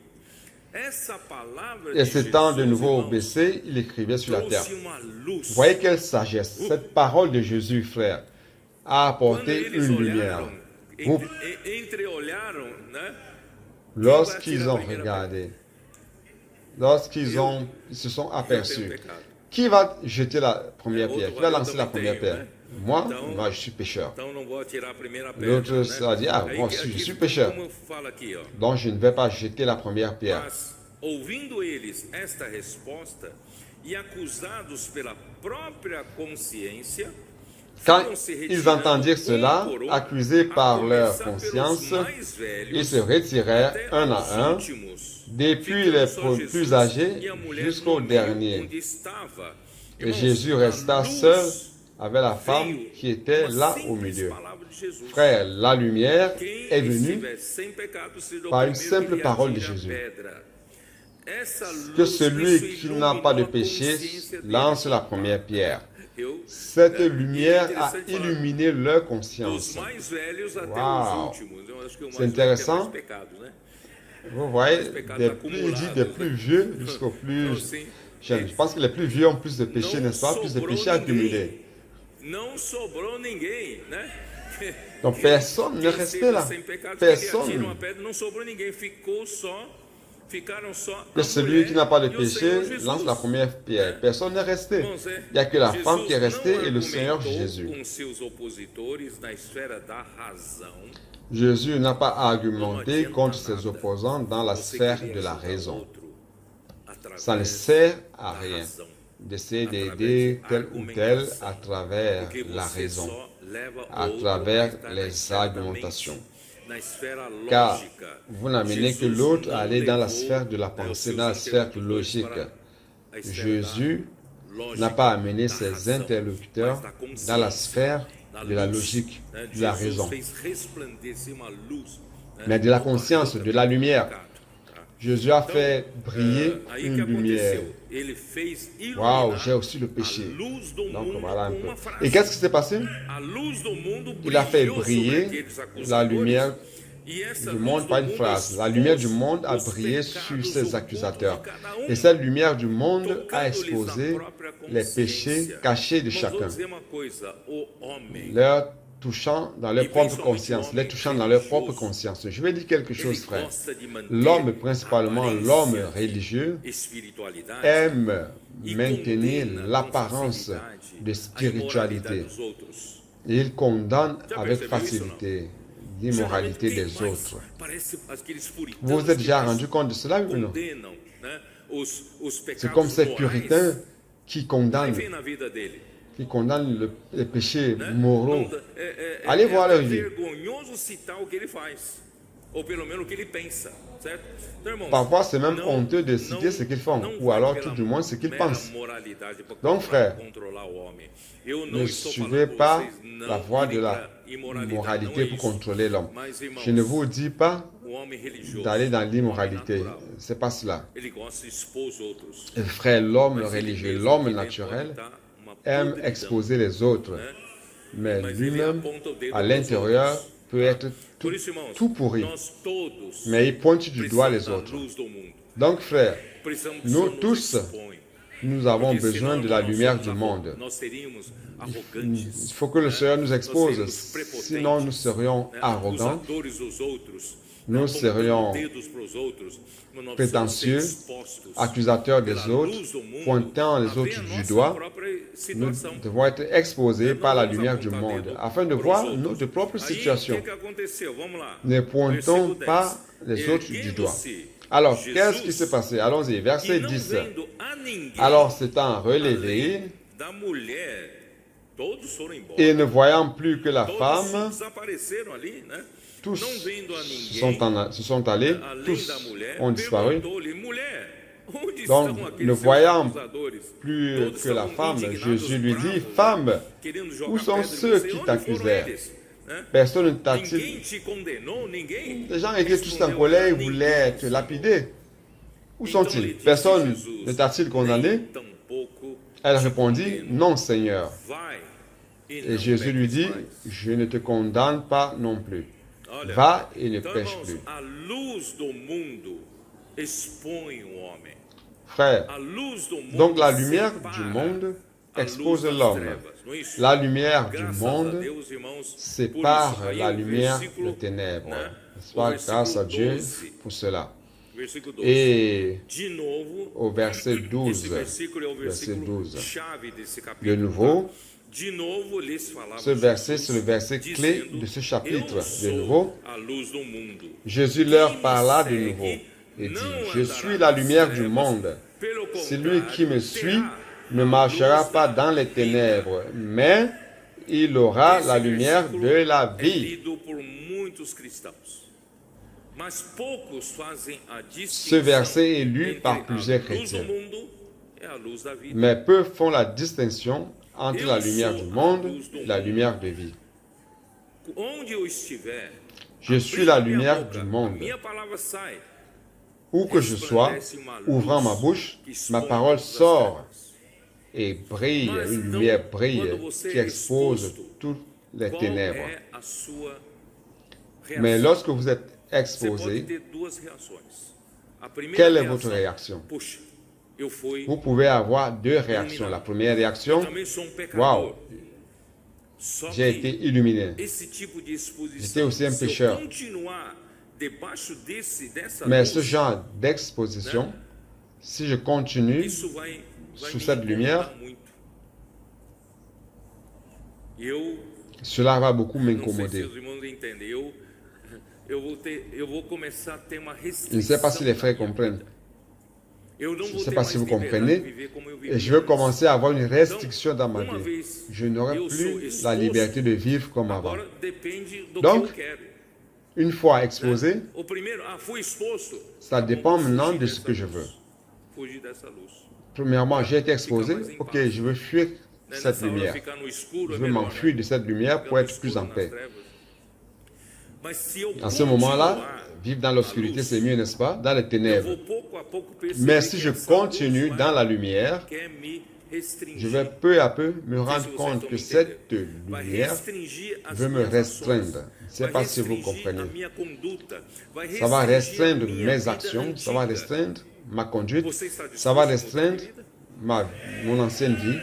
Essa palavra Et de s'étant de Jesus, nouveau irmãos, baissé, il écrivait sur la terre. trouxe uma luz. Voyez quelle sagesse. Cette parole de Jésus, frère, a Quando apporté eles une lumière. olharam, Vous, entreolharam, né? lorsqu'ils ont regardé, ils se sont Eu tenho aperçus, pecado. qui va jeter la première pierre? Qui va lancer la première pierre? Moi, je suis pécheur. Então não vou atirar a primeira pedra. L'autre né? sera dit, ah, Aí moi que- aussi, je aqui, suis pécheur. Como fala aqui, ó. Donc je ne vais pas jeter la première pierre. Mas, ouvindo eles esta resposta e acusados pela própria consciência, Quand foram se ils retirando entendirent cela, por accusés a par leur começar pelos conscience, mais velhos, ils se retirèrent até un aos à un, últimos, depuis ficando les só Jesus plus âgés e a mulher jusqu'au no meio dernier. onde estava. Et Irmãos, Jésus a resta luz seul avec la femme veio qui était uma là simples au milieu. palavra de Jesus. Frère, la lumière Quem est venue estiver sem pecado, seja o par une primeiro simple que lhe parole de atire a Jésus. pedra. Essa que luz, celui isso qui n'a pas de iluminou a péché consciência deles. lance la première pierre. Eu, Cette é, lumière a interessante falar, illuminé leur dos conscience. mais velhos até Uau. os últimos. Eu acho que o mais C'est velho tem intéressant. mais pecados, né? Vous voyez, pecados il acumulados. dit des plus vieux jusqu'aux Então, plus assim, jeunes. Je pense que les plus vieux ont plus de péchés, não n'est-ce pas? Plus de sobrou péchés accumulés. ninguém. Não sobrou ninguém, né? Donc personne ne Quem restait seja là. sem pecado, que ele atira Personne. uma pedra, não sobrou ninguém. Ficaram só Que a celui mulher qui n'a pas de e o Senhor péché Jesus. lance la première pierre. Personne n'est resté. Irmãos, é, Il n'y a que la Jesus femme qui est restée não et le Seigneur argumentou Jésus. com seus opositores na esfera da razão. Jésus n'a pas argumenté contre ses opposants dans la Você sphère querer de la ajudar raison. outro através Ça ne sert à da rien razão. d'essayer Através d'aider de tel ou tel argumentação. à travers Porque la você raison, só leva à outro travers a estar na les esfera da argumentations. mente, na esfera Car lógica. vous n'amenez que Jesus l'autre não à aller dans la levou, sphère de la os pensée, seus dans la sphère interlocutores logique. para a esfera Jésus da lógica, n'a pas amené da ses razão, interlocuteurs mas da consciência, dans la sphère da de la luz, logique, né? de la Jesus raison, fez resplandecer uma luz, né? mais de la Opa, conscience, outra de la lumière. pecado, tá? Jésus a fait briller Aí une que lumière. aconteceu? Ele fez Waouh, iluminar j'ai aussi le péché. a luz do Donc mundo voilà un com peu. uma frase. Et qu'est-ce qui s'est passé? A luz do mundo Il a fait brilhou sobre briller aqueles la acusadores, lumière e essa du luz monde do par une mundo phrase. La expôs lumière du monde a os brillé pecados sur ses ocultos accusateurs. de cada um, Et cette lumière du monde a tocando-lhes exposé a própria les péchés consciência. cachés de Mas vou chacun, dizer uma coisa, o homem, leur touchant dans leur Et propre principalement conscience, l'homme les touchant dans leur propre religieuse. conscience. Je vais dire quelque ele chose, frère. gosta de manter L'homme, principalement a l'homme aparência, religieux, espiritualidade, aime e maintenir condena com l'apparence facilidade de a imoralidade spiritualité. dos outros. Et il condamne Já avec percebeu facilité l'immoralité Geralmente, des quem mais autres. parece aqueles puritanos Vous vous êtes que déjà mais rendu compte de cela ou non? condenam, né, os C'est pecados comme ces morais. puritains qui Aí condamnent, vem na vida dele, les péchés né? moraux. Não, Allez voir até leur vie. vergonhoso citar o que ele faz, ou pelo menos o que ele pensa, certo? Então, irmãos, Parfois, c'est même não- honteux de não- citer ce qu'ils font, não ou vai alors pela tout du moins ce qu'ils mera pensent. moralidade para Donc, frère, controlar o homem. Eu não Ne estou suivez falando pas pra vocês não la voie de irem la pra imoralidade, moralité não é pour isso. contrôler l'homme. Mas, irmãos, Je ne vous dis pas o homem religioso, d'aller dans o homem l'immoralité. natural, C'est pas cela. ele gosta de expor os outros. Frère, l'homme Mas ele religieux, mesmo l'homme aqui dentro naturel tá uma aime podridão, exposer les autres, né? mais Mas ele lui-même, aponta o dedo à pros l'intérieur, outros. peut être Por isso, irmãos, tout pourri, nós todos mais il pointe du doigt les precisamos autres. da luz do mundo. Donc, frère, Precisamos que nous o Senhor nos tous, expõe. nous avons Porque besoin senão de la nós lumière somos du arro- monde. Nós seríamos Il arrogantes, faut que le Seigneur nous nós expose, seríamos prepotentes, sinon nous serions né? arrogants, Acusadores dos outros, nous apontando serions dedos pros outros, mas nós prétentieux, precisamos ser expostos accusateurs des pela autres, luz do mundo, pointant a les ver autres a du nossa doigt. própria Nous situação. devons être exposés Não par la vamos lumière du apontar monde, dedo afin de pros voir outros. notre propre Aí, situation. o que aconteceu? Vamos lá. Ne pointons Versículo 10. pas les autres du doigt. Erguendo-se Alors, qu'est-ce qui s'est passé? Allons-y, E verset não 10. vendo a ninguém Alors, s'étant relevé, da mulher, todos foram embora. et ne voyant plus que la Todos femme, desapareceram ali, né? tous Não vendo a se sont allés, além tous da mulher, ont disparu. perguntou-lhe, mulher, onde Donc, estão ne aqueles seus voyant acusadores? plus Todos que la estavam femme, indignados, Jésus lui dit, bravos, femme, querendo jogar où sont pedra em ceux você. qui Onde foram t'accusèrent? eles? Né? Personne ne t'a-t-il... Ninguém te condenou, ninguém Les gens étaient tous en respondeu colère, a ils ninguém. voulaient te lapider. Où Então sont-ils? lhe disse Personne Jesus, ne t'a-t-il condamné? nem tampouco Elle te répondit, condeno. non, Seigneur. Vai e Et não Jésus lui peques dit, mais. je ne te condamne pas non plus. Olha, Va et ne então, pêche irmãos, plus. a luz do mundo expõe o homem. Frère, A luz do mundo donc la lumière separa du monde a expose luz das l'homme. trevas, não é isso? La lumière du Graças a monde Deus, irmãos, por sépare isso. Aí la o lumière versículo, des ténèbres. né, N'est-ce o pas? versículo Grâce à Dieu 12, pour cela. versículo 12. Et De novo, au verset 12, esse versículo é o verset versículo 12. chave desse De capítulo. nouveau, tá? De novo lhes falava ce verset, Jesus, c'est le verset clé dizendo, de ce chapitre. Eu De sou nouveau, a luz do mundo. Jésus leur parla de nouveau et dit, je suis la lumière du monde. Pelo Celui contrário, qui me suit terá ne a marchera luz pas da dans les vida. ténèbres, mais il aura Esse la lumière versículo de la é vie. lido por muitos cristãos, mas poucos fazem a distinção. Ce verset est lu entre par plusieurs a luz do chrétiens, mundo e a luz da vida. mais peu font la distinction entre la lumière du monde et la lumière de vie. Onde eu estiver, Je suis la lumière du monde. minha palavra sai. Où que je sois, ouvrant ma bouche, ma parole sort et brille, une lumière brille qui expose toutes les Qual ténèbres. é a sua Mais reação? lorsque vous êtes Você pode exposé, ter duas reações. A primeira quelle est reação, votre réaction? puxa, eu fui, Vous pouvez avoir deux réactions. La première eu réaction, também sou pecador. waouh, Só j'ai que été illuminé. esse tipo de exposição, J'étais aussi un se eu pécheur. continuar debaixo dessa Mais luz, ce genre d'exposition, si je continue isso vai sous me cette lumière, incomodar muito. Eu cela va beaucoup não sei se m'incomoder. os irmãos entendem. Eu vou começar a ter uma restrição. Je ne sais pas si les frères na minha comprennent. vida. Eu não Je vou ne sais ter pas mais si vous liberdade comprenez. de viver como eu Et vivia je veux antes. commencer à avoir une restriction dans ma Uma vie. vez Je n'aurai eu sou plus exposto, la liberté de vivre comme avant. agora depende do Donc, que eu quero. Une fois né? exposé, O primeiro, fui exposto. ça dépend Vou maintenant fugir de ce dessa que je luz. veux. Fugir dessa luz. Premièrement, j'ai été exposé. Ok, je veux fuir Né? cette Nessa hora, lumière. ficar no escuro Je é veux melhor, m'enfuir né? de cette lumière pour Ficar no être plus escuro, en nas paix. trevas. Mas se eu À ce moment-là, continuar vivre dans na l'obscurité, luz, c'est mieux, n'est-ce pas? Dans les eu ténèbres. vou pouco a pouco perceber Mais si que je essa luz continue vai- dans la lumière, quer me restringir. je vais peu à peu me Não sei se rendre vocês compte estão que me cette entendendo. Vai lumière restringir as veut me minhas restreindre. ações. Je ne sais Vai pas si vous restringir comprenez. a minha conduta. Vai Ça va restringir a restreindre minha mes vida actions, ça va antiga. restreindre ma conduite, Você está ça va disposto a mudar de restreindre vida? mon ancienne vie.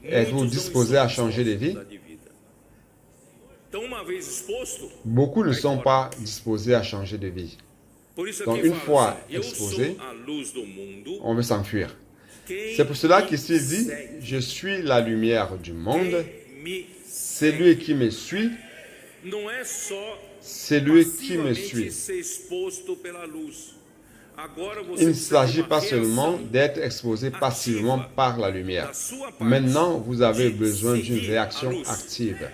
Êtes-vous Muitos não disposé estão à changer de dispostos a vie? mudar de vida. Então, uma vez exposto, Beaucoup ne sont pas disposés à changer de vie. por isso Donc, aqui une fala fois assim, eu exposé, sou a luz do mundo. On veut s'enfuir. Quem C'est pour cela me qu'ici il dit, segue, je suis la lumière du monde. quem me Celui qui me suit, não é só celui qui me passivamente suit. ser exposto pela luz. Agora você Il ne precisa de s'agit uma pas seulement reação d'être exposé passivement par la lumière. da sua parte Maintenant, vous avez de besoin d'une seguir réaction a luz. active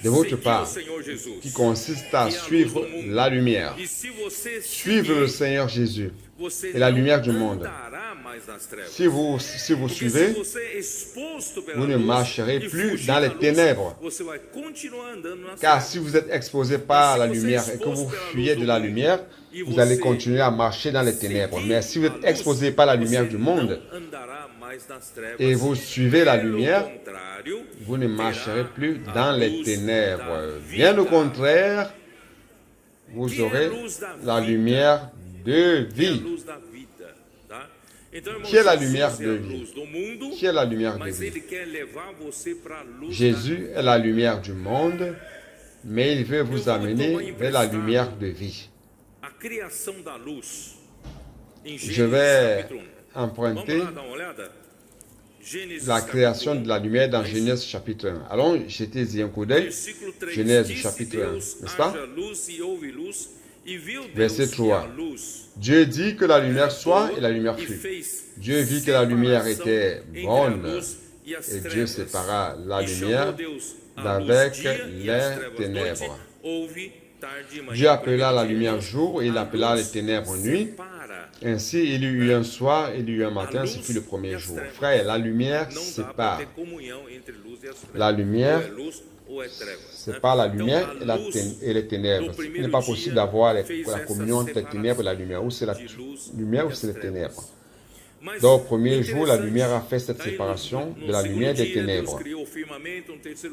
de votre Seguir part, o Senhor Jesus, qui consiste à que é a luz suivre do mundo. la lumière. E se você Suivre le seguir, Seigneur Jésus você et la não lumière du monde. andará mais nas trevas. Si vous Porque suivez, se você é exposto pela vous ne luz marcherez e plus fugir dans da les luz, ténèbres. você vai continuar andando nas car trevas. si vous êtes exposé par la lumière et que vous fuyez de la lumière, vous allez continuer à marcher dans les ténèbres. Mais si vous êtes exposé par la lumière du monde não andará mais nas trevas. et vous suivez la Pelo lumière, contrário, vous ne marcherez terá plus a dans les luz ténèbres. da Bien au vida. contraire, vous aurez la lumière de Que é a vie. luz da vida, tá? Então, irmãos, Que é a Jesus lumière é de a vie? luz do mundo, Qui est la lumière de mas vie? ele quer levar você para a luz Jésus est la lumière du monde, mais il veut vous amener vers la lumière de vie. da a criação da luz. Em Je Gênesis vais capítulo 1. emprunter Vamos lá dar uma olhada? Gênesis la création capítulo de la lumière dans Genèse chapitre 1. Allons, jetez-y un coup d'œil. Versículo 3. Genèse Disse chapitre 1, Deus, n'est-ce pas? haja luz e houve luz, Verset 3. Dieu dit que la lumière soit et la lumière fut. Dieu vit que la lumière était bonne et Dieu sépara la lumière d'avec les ténèbres. Dieu appela la lumière jour et il appela les ténèbres nuit. Ainsi, il y eut un soir, il y eut un matin, ce fut le premier jour. Frère, la lumière sépare. La lumière sépare la lumière et les ténèbres. Il n'est pas possible d'avoir la communion entre les ténèbres et la lumière. Ou c'est la lumière ou c'est les ténèbres. Donc, au premier jour, la lumière a fait cette séparation de la lumière et des ténèbres.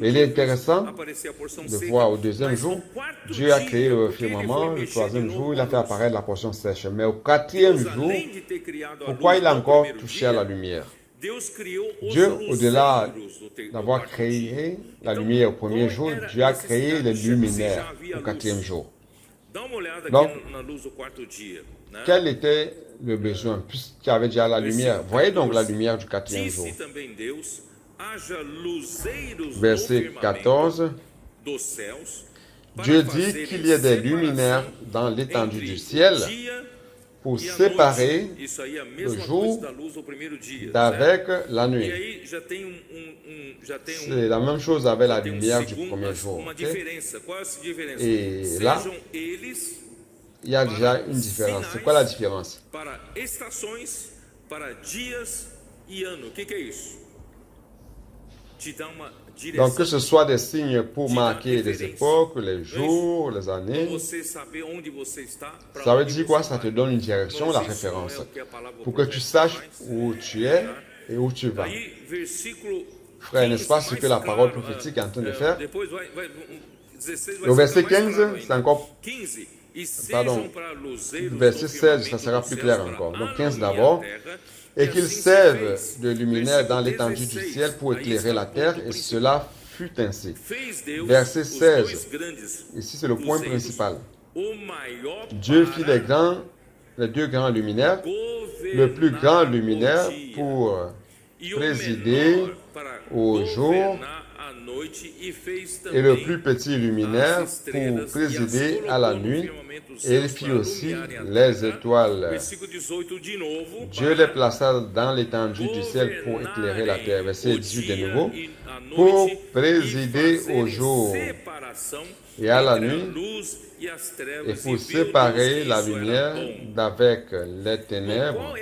Et il est intéressant de voir au deuxième jour, Dieu a créé le firmament, le troisième jour, il a fait apparaître la portion sèche. Mais au quatrième jour, pourquoi il a encore touché à la lumière? Dieu, au-delà d'avoir créé la lumière au premier jour, Dieu a créé les luminaires au quatrième jour. Donc, quel était le besoin, puisqu'il y avait déjà la lumière? Voyez donc la lumière du quatrième jour. Verset 14. Dieu dit qu'il y ait des luminaires dans l'étendue du ciel pour séparer le jour d'avec la nuit. C'est la même chose avec la lumière du premier jour. Okay? Et là, il y a déjà une différence. C'est quoi la différence? Donc, que ce soit des signes pour marquer les époques, les jours, les années. Ça veut dire quoi? Ça te donne une direction, la référence. Pour que tu saches où tu es et où tu vas. Frère, n'est-ce pas ce que la parole prophétique est en train de faire? Le verset 15, c'est encore... Pardon, verset 16, ça sera plus clair encore. Donc 15 d'abord. Et qu'ils servent de luminaire dans l'étendue du ciel pour éclairer la terre, et cela fut ainsi. Verset 16. Ici, c'est le point principal. Dieu fit les deux grands luminaires, le plus grand luminaire pour présider au jour, et le plus petit luminaire pour présider à la nuit, et il fit aussi les étoiles. Dieu les plaça dans l'étendue du ciel pour éclairer la terre. Verset 18 de nouveau. Pour présider au jour et à la nuit, et pour séparer la lumière d'avec les ténèbres.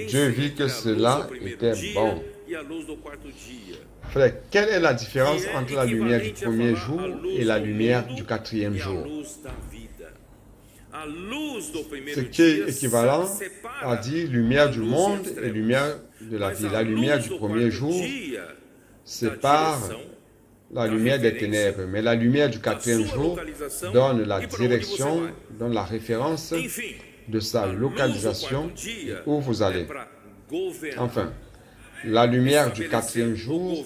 Dieu vit que cela était bon. Frère, quelle est la différence entre la lumière du premier jour et la lumière du quatrième jour? Ce qui est équivalent à dire lumière du monde et lumière de la vie. La lumière du premier jour sépare la lumière des ténèbres, mais la lumière du quatrième jour donne la direction, donne la référence de sa localisation où vous allez. Enfin, la lumière du quatrième jour,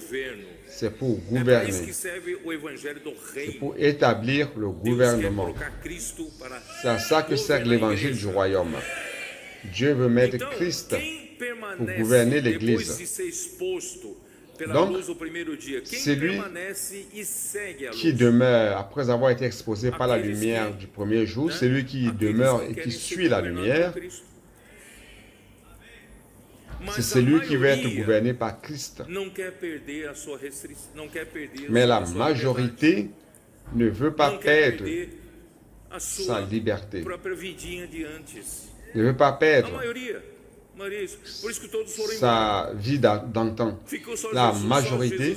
c'est pour gouverner. C'est pour établir le gouvernement. C'est à ça que sert l'évangile du royaume. Dieu veut mettre Christ pour gouverner l'Église. Donc, c'est lui qui demeure, après avoir été exposé par la lumière du premier jour, c'est lui qui demeure et qui suit la lumière. C'est celui qui va être gouverné par Christ. Mais la majorité ne veut pas perdre sa liberté. Ne veut pas perdre sa vie d'antan. La majorité,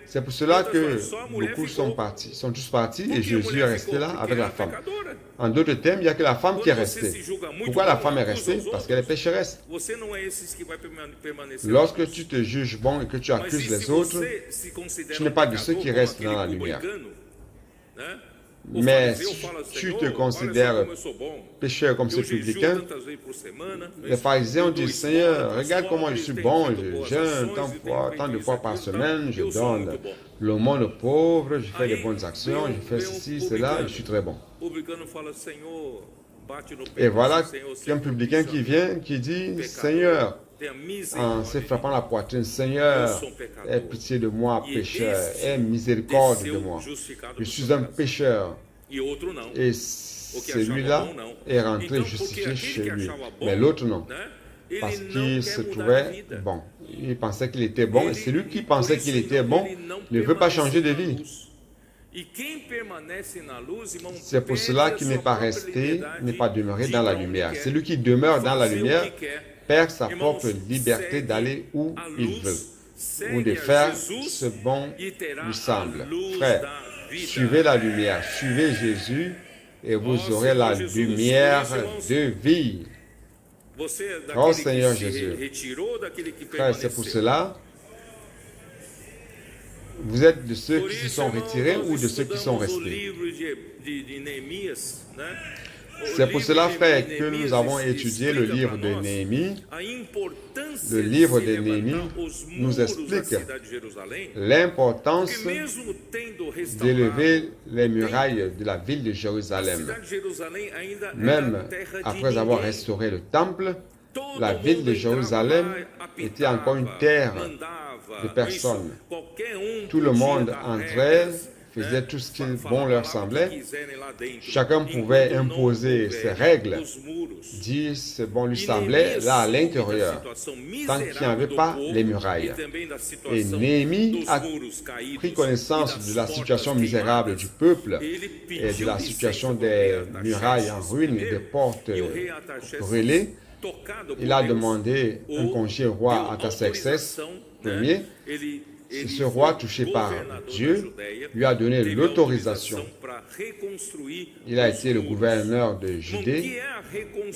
c'est pour cela que beaucoup sont partis, sont tous partis et Jésus est resté là avec la femme. En d'autres termes, il n'y a que la femme qui est restée. Pourquoi la femme est restée? Parce qu'elle est pécheresse. Lorsque tu te juges bon et que tu accuses les autres, tu n'es pas de ceux qui restent dans la lumière. Mais si tu te considères pécheur comme ce publicain, les pharisiens ont dit, Seigneur, regarde comment je suis bon, je jeûne tant de fois par semaine, je donne l'aumône aux pauvres, je fais des bonnes actions, je fais ceci, cela, je suis très bon. Et voilà qu'un publicain qui vient, qui dit, Seigneur, en se frappant la poitrine, Seigneur, aie pitié de moi, pécheur, aie miséricorde de moi. Je suis un pécheur. Et celui-là est rentré justifié chez lui, mais l'autre non, parce qu'il se trouvait bon. Il pensait qu'il était bon, et celui qui pensait qu'il était bon ne veut pas changer de vie. C'est pour cela qu'il n'est pas resté, n'est pas demeuré dans la lumière. Celui qui demeure dans la lumière perd sa propre liberté d'aller où il veut, ou de faire ce bon lui semble. Frère, suivez la lumière, suivez Jésus, et vous aurez la lumière de vie. Oh Seigneur Jésus, frère, c'est pour cela, vous êtes de ceux qui se sont retirés ou de ceux qui sont restés. C'est pour cela, frère, que nous avons étudié le livre de Néhémie. Le livre de Néhémie nous explique l'importance d'élever les murailles de la ville de Jérusalem. Même après avoir restauré le temple, la ville de Jérusalem était encore une terre de personnes. Tout le monde entrait, faisait tout ce qui bon leur semblait. Chacun pouvait imposer ses règles, dire ce bon lui semblait, là à l'intérieur, tant qu'il n'y avait pas les murailles. Et Néhémie a pris connaissance de la situation misérable du peuple et de la situation des murailles en ruine et des portes brûlées. Il a demandé un congé au roi Artaxerxès Ier. Ce roi touché par Dieu lui a donné l'autorisation. Il a été le gouverneur de Judée.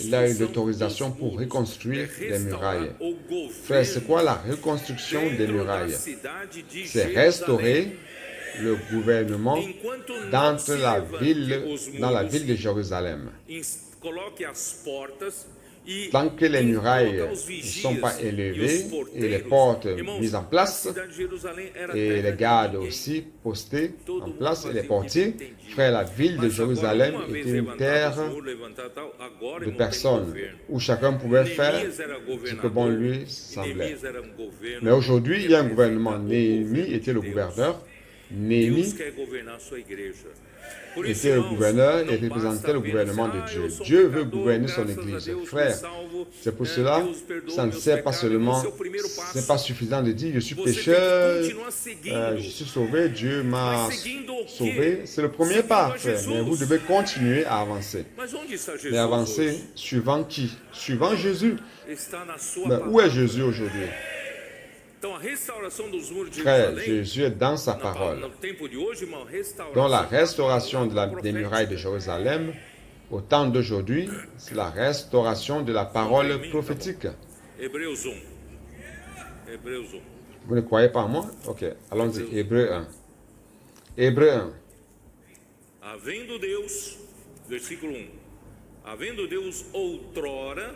Il a eu l'autorisation pour reconstruire les murailles. Frère, c'est quoi la reconstruction des murailles? C'est restaurer le gouvernement dans la ville de Jérusalem. Tant que les murailles ne sont pas élevées et les portes mises en place, et les gardes aussi postés en place, et les portiers, frère, la ville de Jérusalem était une terre de personnes où chacun pouvait faire ce que bon lui semblait. Mais aujourd'hui, il y a un gouvernement. Néhémie était le gouverneur. Néhémie était le gouverneur et représentait le gouvernement de Dieu. Dieu veut gouverner son Église. Frère, c'est pour cela, ça ne sert pas seulement, ce n'est pas suffisant de dire je suis pécheur, je suis sauvé, Dieu m'a sauvé. C'est le premier pas, frère, mais vous devez continuer à avancer. Mais avancer suivant qui? Suivant Jésus. Mais où est Jésus aujourd'hui? Frère, Jésus est dans sa parole. Dans la restauration des murailles de Jérusalem, au temps d'aujourd'hui, c'est la restauration de la parole prophétique. Vous ne croyez pas en moi? Ok, allons-y. Hébreux 1. Hébreux 1. Havendo Deus, versículo 1. Havendo Deus outrora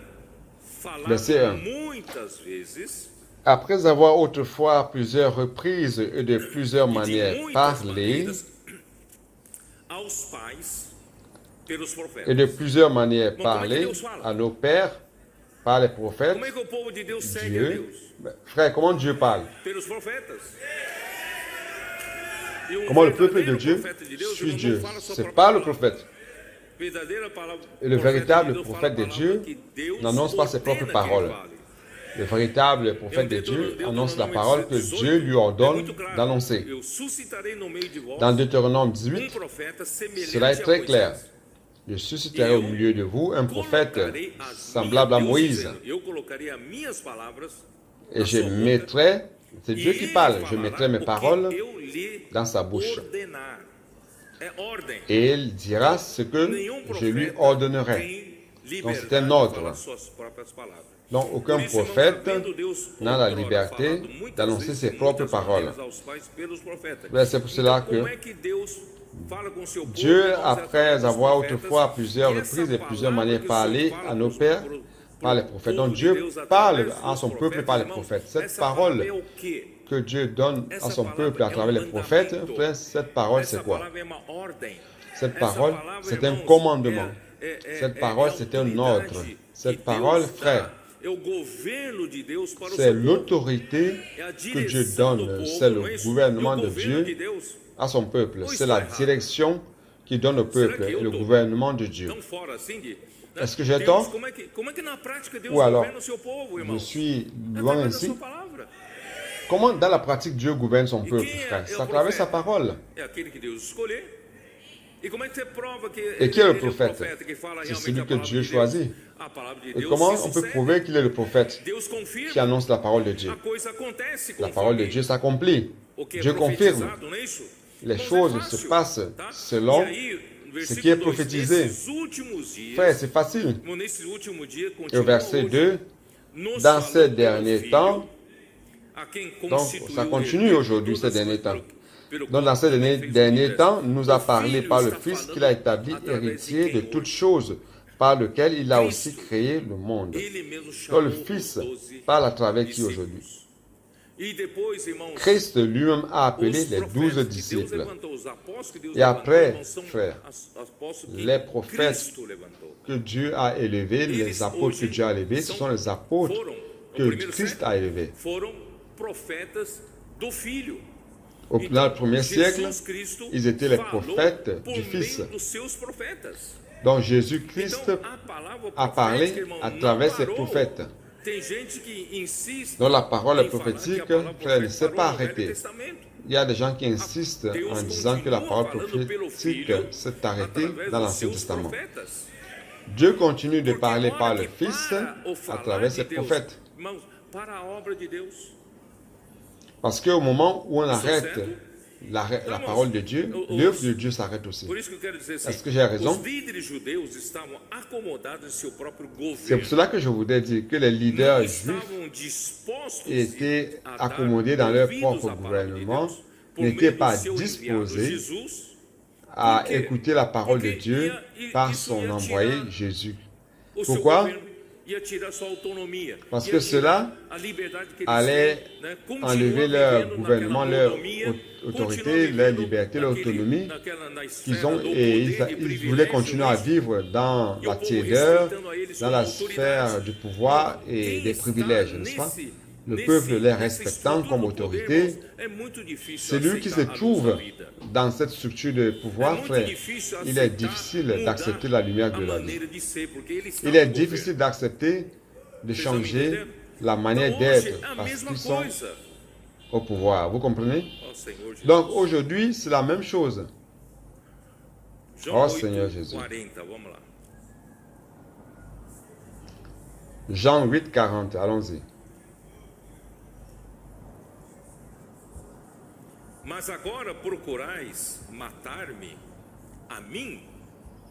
falado muitas vezes. Après avoir autrefois à plusieurs reprises et de plusieurs manières parlé, à nos pères par les prophètes, Dieu, frère, comment Dieu parle? Comment le peuple de Dieu suit Dieu? C'est par le prophète. Et le véritable prophète de Dieu n'annonce pas ses propres paroles. Le véritable prophète de Dieu annonce la parole que Dieu lui ordonne d'annoncer. Dans Deutéronome 18, cela est très clair. Je susciterai au milieu de vous un prophète semblable à Moïse. Et je mettrai, c'est Dieu qui parle, je mettrai mes paroles dans sa bouche. Et il dira ce que je lui ordonnerai. Donc c'est un ordre. Donc, aucun prophète n'a la liberté d'annoncer ses propres paroles. C'est pour cela que Dieu, après avoir autrefois à plusieurs reprises et plusieurs manières parlé à nos pères par les prophètes, donc Dieu parle à son peuple par les prophètes. Cette parole que Dieu donne à son peuple à travers les prophètes, frère, cette parole c'est quoi? Cette parole, c'est un commandement. Cette parole, c'est un ordre. Cette parole, frère, c'est l'autorité que Dieu donne, c'est le gouvernement de Dieu à son peuple, c'est la direction qui donne au peuple et le gouvernement de Dieu. Est-ce que j'ai tort? Ou alors, je suis loin ainsi? Comment dans la pratique Dieu gouverne son peuple, frère? C'est à travers sa parole. Et qui est le prophète? C'est celui que Dieu choisit. Et comment on peut prouver qu'il est le prophète qui annonce la parole de Dieu? La parole de Dieu s'accomplit. Dieu confirme. Les choses se passent selon ce qui est prophétisé. Frère, c'est facile. Et au verset 2, dans ces derniers temps, donc ça continue aujourd'hui ces derniers temps. Donc dans ces derniers temps, nous a parlé par le Fils qu'il a établi héritier de toutes choses, par lequel il a aussi créé le monde. Donc le Fils parle à travers qui aujourd'hui? Christ lui-même a appelé les 12 disciples. Et après, frère, les prophètes que Dieu a élevés, les apôtres que Dieu a élevés, ce sont les apôtres que Christ a élevés. Dans le premier siècle, ils étaient les prophètes du Fils. Donc Jésus-Christ a parlé à travers ses prophètes. Donc la parole prophétique, frère, ne s'est pas arrêtée. Il y a des gens qui insistent en disant que la parole prophétique s'est arrêtée dans l'Ancien Testament. Dieu continue de parler par le Fils à travers ses prophètes. Parce qu'au moment où on arrête la parole de Dieu, l'œuvre de Dieu s'arrête aussi. Est-ce que j'ai raison? C'est pour cela que je voudrais dire que les leaders juifs étaient accommodés dans leur propre gouvernement, n'étaient pas disposés à écouter la parole de Dieu par son envoyé Jésus. Pourquoi? Parce que cela allait enlever leur gouvernement, leur autorité, leur liberté, leur autonomie qu'ils ont, et ils voulaient continuer à vivre dans la tiédeur, dans la sphère du pouvoir et des privilèges, n'est-ce pas? Le peuple les respectant comme autorité, celui qui se trouve dans cette structure de pouvoir, frère, il est difficile d'accepter la lumière de la vie. Il est difficile d'accepter de changer la manière d'être parce qu'ils sont au pouvoir. Vous comprenez? Donc aujourd'hui, c'est la même chose. Oh Seigneur Jésus. Jean 8, 40, allons-y. Mas agora procurais matar-me a mim,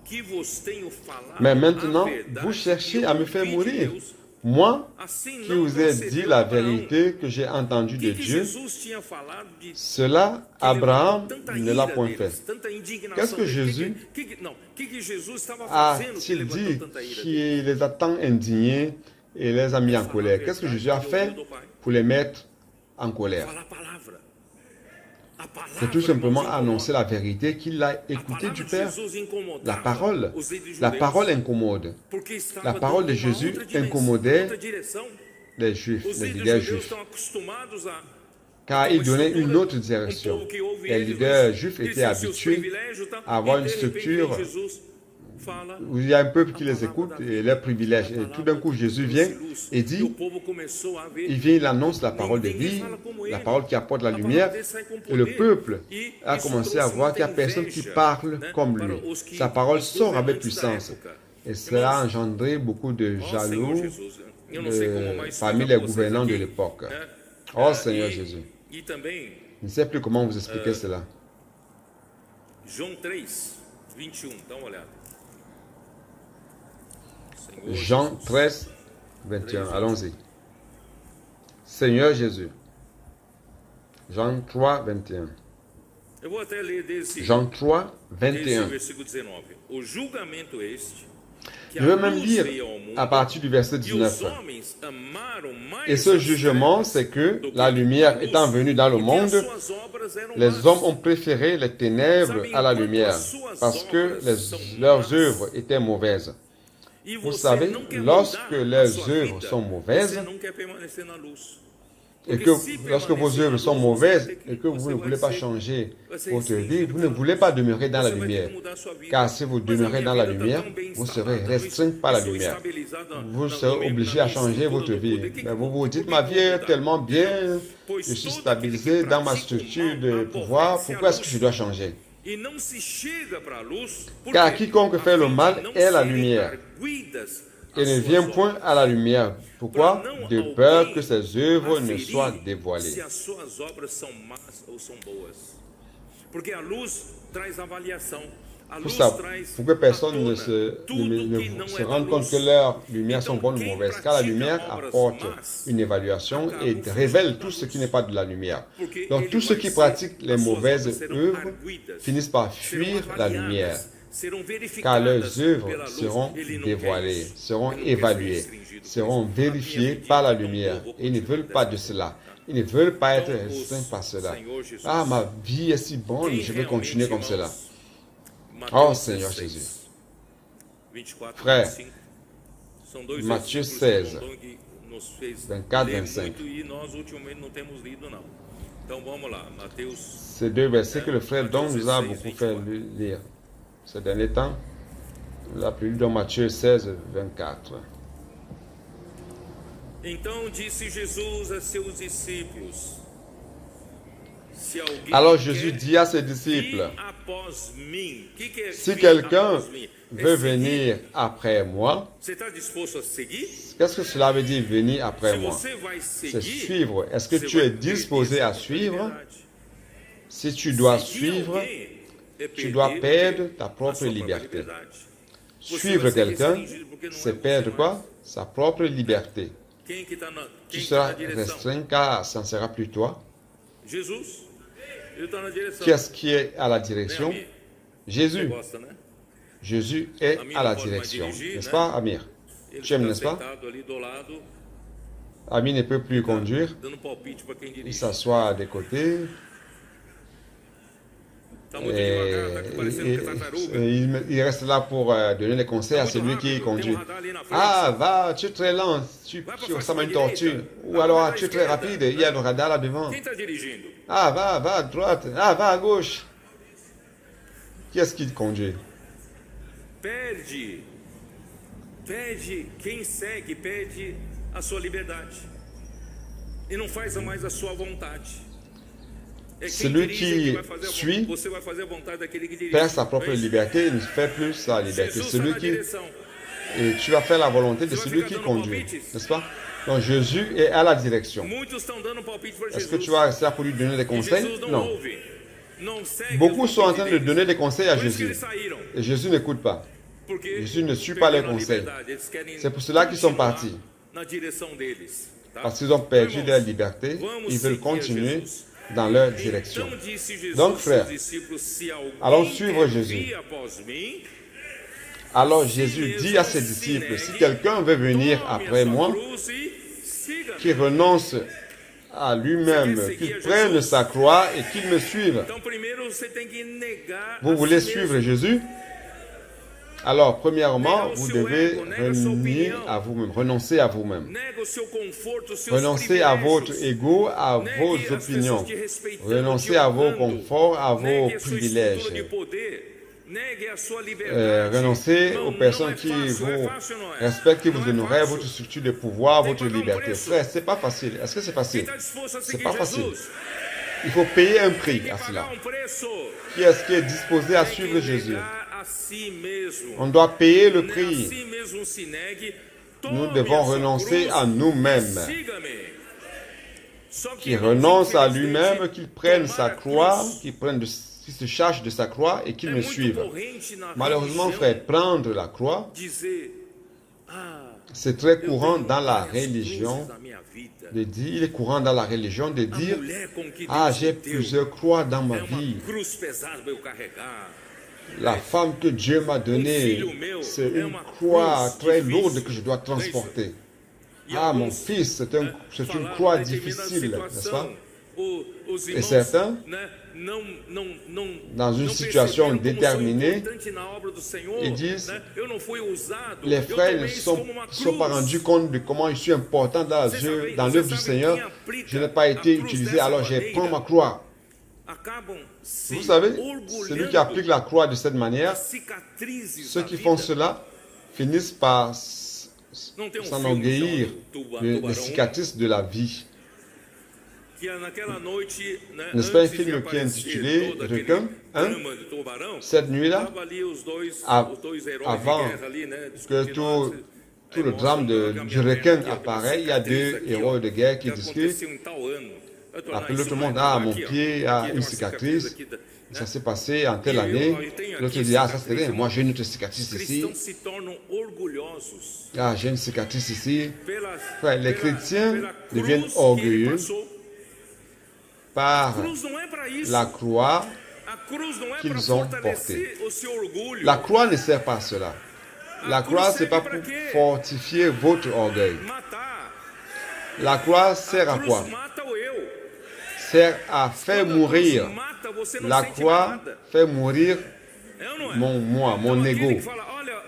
que vos tenho falado. Mais maintenant, vous cherchez à me faire mourir. Moi, qui vous ai dit la vérité que j'ai entendue de Dieu, cela, Abraham ne l'a point fait. Qu'est-ce que Jésus a-t-il dit qui les a tant indignés et les a mis en colère? Qu'est-ce que Jésus a fait pour les mettre en colère? C'est tout simplement annoncer la vérité qu'il a écoutée du Père. La parole incommode. La parole de Jésus incommodait les Juifs, les leaders juifs. Car il donnait une autre direction. Les leaders juifs étaient habitués à avoir une structure où il y a un peuple qui les écoute et leurs privilèges. Et tout d'un coup, Jésus vient et dit, il annonce la parole de vie, la parole qui apporte la lumière. Et le peuple a commencé à voir qu'il n'y a personne qui parle comme lui. Sa parole sort avec puissance. Et cela a engendré beaucoup de jaloux parmi les gouvernants de l'époque. Oh Seigneur Jésus. Je ne sais plus comment vous expliquer cela. Jean 13, 21. Allons-y. Seigneur Jésus. Jean 3, 21. Jean 3, 21. Je vais même lire à partir du verset 19. Et ce jugement, c'est que la lumière étant venue dans le monde, les hommes ont préféré les ténèbres à la lumière, parce que leurs œuvres étaient mauvaises. Vous savez, lorsque les œuvres sont mauvaises, et que lorsque vos œuvres sont mauvaises et que vous ne voulez pas changer votre vie, vous ne voulez pas demeurer dans la lumière. Car si vous demeurez dans la lumière, vous serez restreint par la lumière. Vous serez obligé à changer votre vie. Mais vous vous dites, ma vie est tellement bien, je suis stabilisé dans ma structure de pouvoir, pourquoi est-ce que je dois changer? Car quiconque fait le mal est la lumière et ne vient point à la lumière. Pourquoi? De peur que ses œuvres ne soient dévoilées. Pour que personne ne se rende compte que leurs lumières sont bonnes ou mauvaises. Car la lumière apporte une évaluation et révèle tout ce qui n'est pas de la lumière. Donc tous ceux qui pratiquent les mauvaises œuvres finissent par fuir la lumière. Car leurs œuvres seront dévoilées, seront évaluées, seront vérifiées par la lumière. Et ils ne veulent pas de cela. Ils ne veulent pas être restreints par cela. Ah, ma vie est si bonne, je vais continuer comme cela. Oh Seigneur Jésus. Frère, Matthieu 16, 24, 25. Ces deux versets que le frère Don nous a beaucoup fait lire ces derniers temps. Il a lu dans Matthieu 16, 24. Alors Jésus dit à ses disciples, si quelqu'un veut venir après moi, qu'est-ce que cela veut dire venir après moi? C'est suivre. Est-ce que tu es disposé à suivre? Si tu dois suivre, tu dois perdre ta propre liberté. Suivre quelqu'un, c'est perdre quoi? Sa propre liberté. Tu seras restreint car ça ne sera plus toi. Qui est-ce qui est à la direction? Jésus. Jésus est à la direction. N'est-ce pas, Amir? Tu aimes, n'est-ce pas? Amir ne peut plus conduire. Il s'assoit des côtés. Il reste là pour donner des conseils à celui qui conduit. Ah, va, tu es très lent, tu ressembles à une tortue. Ou alors, tu es très rapide, il y a le radar là devant. Ah, va à droite. Ah, va à gauche. Qui est-ce qui conduit? Perde quem segue, perde a sua liberdade e não faz mais a sua vontade. Celui qui suit perd sa propre liberté et ne fait plus sa liberté. Celui qui... Et tu vas faire la volonté de celui qui conduit, n'est-ce pas? Donc Jésus est à la direction. Est-ce que tu vas rester là pour lui donner des conseils? Non. Beaucoup sont en train de donner des conseils à Jésus. Et Jésus n'écoute pas. Jésus ne suit pas les conseils. C'est pour cela qu'ils sont partis. Parce qu'ils ont perdu leur liberté, ils veulent continuer dans leur direction. Donc, frères, allons suivre Jésus. Alors Jésus dit à ses disciples, si quelqu'un veut venir après moi, qu'il renonce à lui-même, qu'il prenne sa croix et qu'il me suive. Vous voulez suivre Jésus? Alors, premièrement, vous devez renier à vous-même, renoncer à vous-même. Renoncer à votre ego, à vos opinions. Renoncer à vos conforts, à vos privilèges. Renoncer aux personnes qui vous respectent, qui vous honorent, votre structure de pouvoir, votre liberté. Frère, c'est pas facile. Est-ce que c'est facile? C'est pas facile. Il faut payer un prix à cela. Qui est-ce qui est disposé à suivre Jésus? On doit payer le prix. Nous devons renoncer à nous-mêmes. Qui renonce à lui-même, qu'il prenne sa croix, qu'il se charge de sa croix et qu'il me suive. Malheureusement, frère, prendre la croix, c'est très courant dans la religion de dire, il est courant dans la religion de dire, ah, j'ai plusieurs croix dans ma vie. La femme que Dieu m'a donnée, c'est une croix très lourde que je dois transporter. Ah, mon fils, c'est une croix difficile, n'est-ce pas? Et certains, dans une situation déterminée, ils disent, les frères ne sont pas rendus compte de comment je suis important dans l'œuvre du Seigneur. Je n'ai pas été utilisé, alors je prends ma croix. Vous savez, celui qui applique la croix de cette manière, ceux qui font cela finissent par s'enorgueillir des cicatrices de la vie. N'est-ce pas un film qui est intitulé Requin 1? Cette nuit-là, avant que tout le drame du requin apparaisse, il y a deux héros de guerre qui discutent. Après, l'autre monde, mon pied a une cicatrice. Ça s'est passé en telle année. L'autre dit, ça c'est rien. Moi, j'ai une autre cicatrice ici. J'ai une cicatrice ici. Frère, les chrétiens deviennent orgueilleux par la croix qu'ils ont portée. La croix ne sert pas à cela. La croix, ce n'est pas pour fortifier votre orgueil. La croix sert à quoi? Sert à faire mourir. La croix fait mourir mon ego.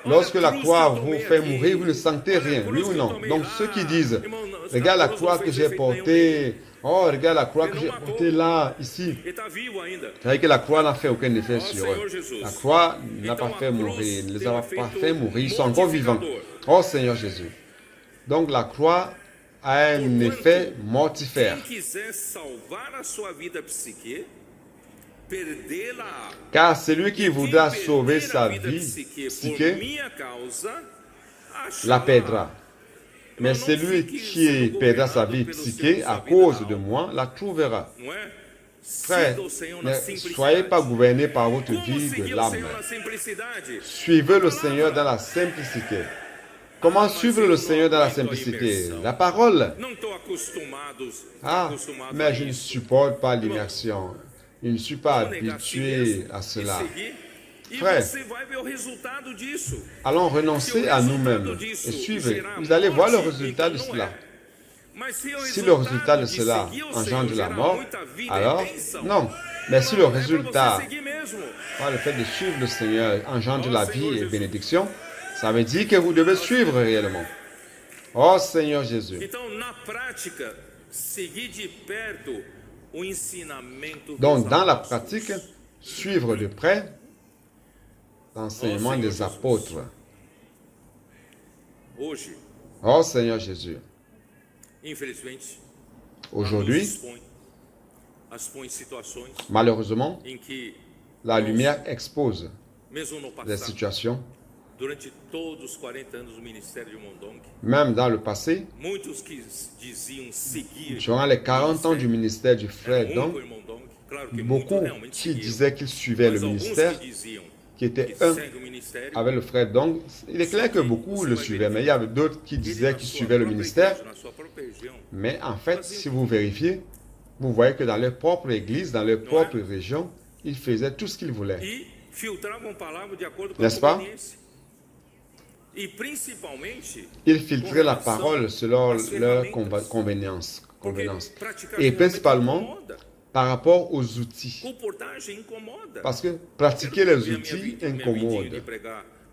Lorsque la croix vous fait mourir, vous ne sentez rien, oui ou non? Donc ceux qui disent, regarde la croix que j'ai portée, oh, regarde la croix que j'ai portée là, ici. C'est-à-dire que la croix n'a fait aucun effet sur eux. La croix n'a pas fait mourir, ne les a pas fait mourir, ils sont encore vivants. Oh Seigneur Jésus. Donc la croix a un effet mortifère. Car celui qui voudra sauver sa vie psyché la perdra. Mais celui qui perdra sa vie psyché à cause de moi la trouvera. Frère, ne soyez pas gouvernés par votre vie de l'âme. Suivez le Seigneur dans la simplicité. Comment suivre le Seigneur dans la simplicité? La parole. Mais je ne supporte pas l'immersion. Je ne suis pas habitué à cela. Frère, allons renoncer à nous-mêmes et suivre. Vous allez voir le résultat de cela. Si le résultat de cela engendre la mort, alors non. Mais si le résultat, par le fait de suivre le Seigneur, engendre la vie et bénédiction, ça veut dire que vous devez suivre réellement. Oh Seigneur Jésus. Donc, dans la pratique, suivre de près l'enseignement des apôtres. Oh Seigneur Jésus. Aujourd'hui, malheureusement, la lumière expose les situations. Même dans le passé, durant les 40 ans du ministère du frère Dong, beaucoup qui disaient qu'ils suivaient le ministère, qui étaient un avec le frère Dong, il est clair que beaucoup le suivaient, mais il y avait d'autres qui disaient qu'ils suivaient le ministère. Mais en fait, si vous vérifiez, vous voyez que dans leur propre église, dans leur propre région, ils faisaient tout ce qu'ils voulaient. N'est-ce pas? Ils filtraient la parole selon leur convenance. Et principalement par rapport aux outils. Parce que pratiquer les outils incommode.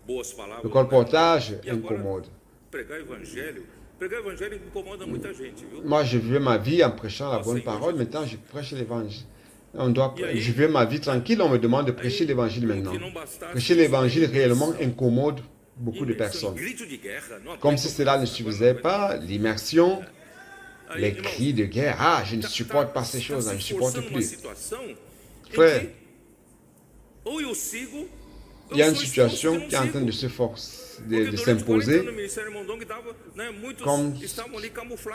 Le colportage incommode. Moi, je vivais ma vie en prêchant la bonne parole. Maintenant, je prêche l'évangile. Je vivais ma vie tranquille. On me demande de prêcher l'évangile maintenant. Prêcher l'évangile réellement incommode beaucoup de personnes. Comme si cela ne suffisait pas, l'immersion, les cris de guerre. Je ne supporte pas ces choses, je ne supporte plus. Frère, il y a une situation qui est en train de s'imposer, comme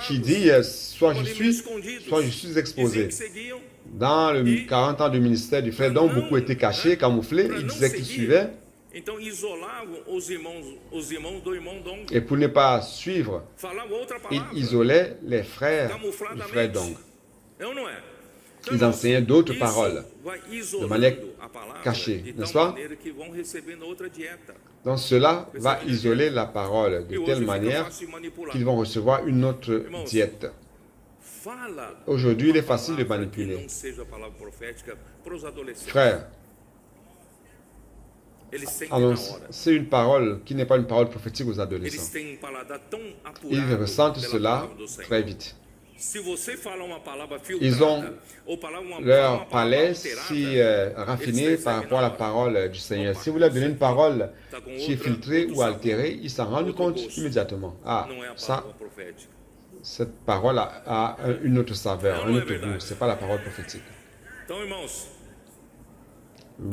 qui dit, soit je suis exposé. Dans le 40 ans du ministère du frère, dont beaucoup étaient cachés, camouflés, ils disaient qu'ils suivaient. Et pour ne pas suivre, ils isolaient les frères du frère Dong. Ils enseignaient d'autres paroles de manière cachée, n'est-ce pas? Donc cela va isoler la parole de telle manière qu'ils vont recevoir une autre diète. Aujourd'hui, il est facile de manipuler. Frère, c'est une parole qui n'est pas une parole prophétique aux adolescents. Ils ressentent cela très vite. Ils ont leur palais si raffiné par rapport à la parole du Seigneur. Si vous leur donnez une parole qui est filtrée ou altérée, ils s'en rendent compte immédiatement. Ah, ça, cette parole a une autre saveur, un autre goût. Ce n'est pas la parole prophétique.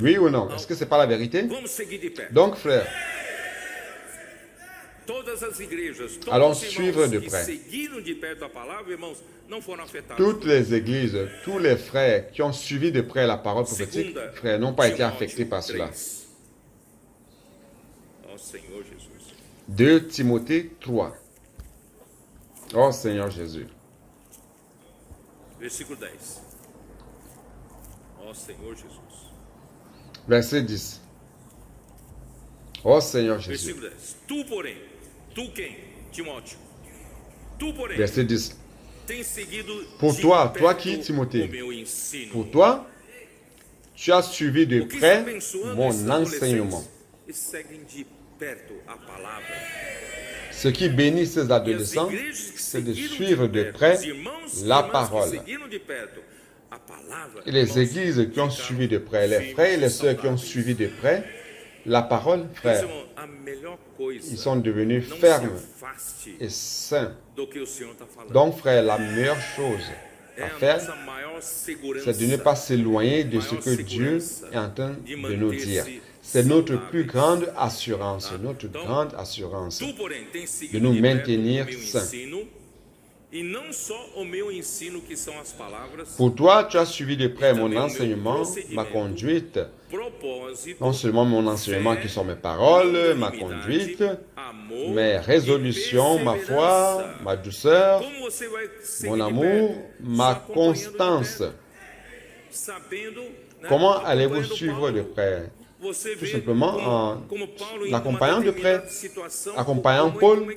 Oui ou non? Est-ce que ce n'est pas la vérité? Donc, frère, allons suivre de près. Toutes les églises, tous les frères qui ont suivi de près la parole prophétique, frères, n'ont pas été affectés par cela. 2 Timothée 3. Oh Seigneur Jésus. Verset 10. Oh Seigneur Jésus. Verset 10. Pour toi, toi qui, Timothée, pour toi, tu as suivi de près mon enseignement. Ce qui bénit ces adolescents, c'est de suivre de près la parole. Et les églises qui ont suivi de près, les frères et les sœurs qui ont suivi de près la parole, frère, ils sont devenus fermes et sains. Donc, frère, la meilleure chose à faire, c'est de ne pas s'éloigner de ce que Dieu est en train de nous dire. C'est notre plus grande assurance, de nous maintenir sains. Pour toi, tu as suivi de près mon enseignement, ma conduite, non seulement mon enseignement qui sont mes paroles, ma conduite, mes résolutions, ma foi, ma douceur, mon amour, ma constance. Comment allez-vous suivre de près? Tout simplement en l'accompagnant de près, accompagnant Paul.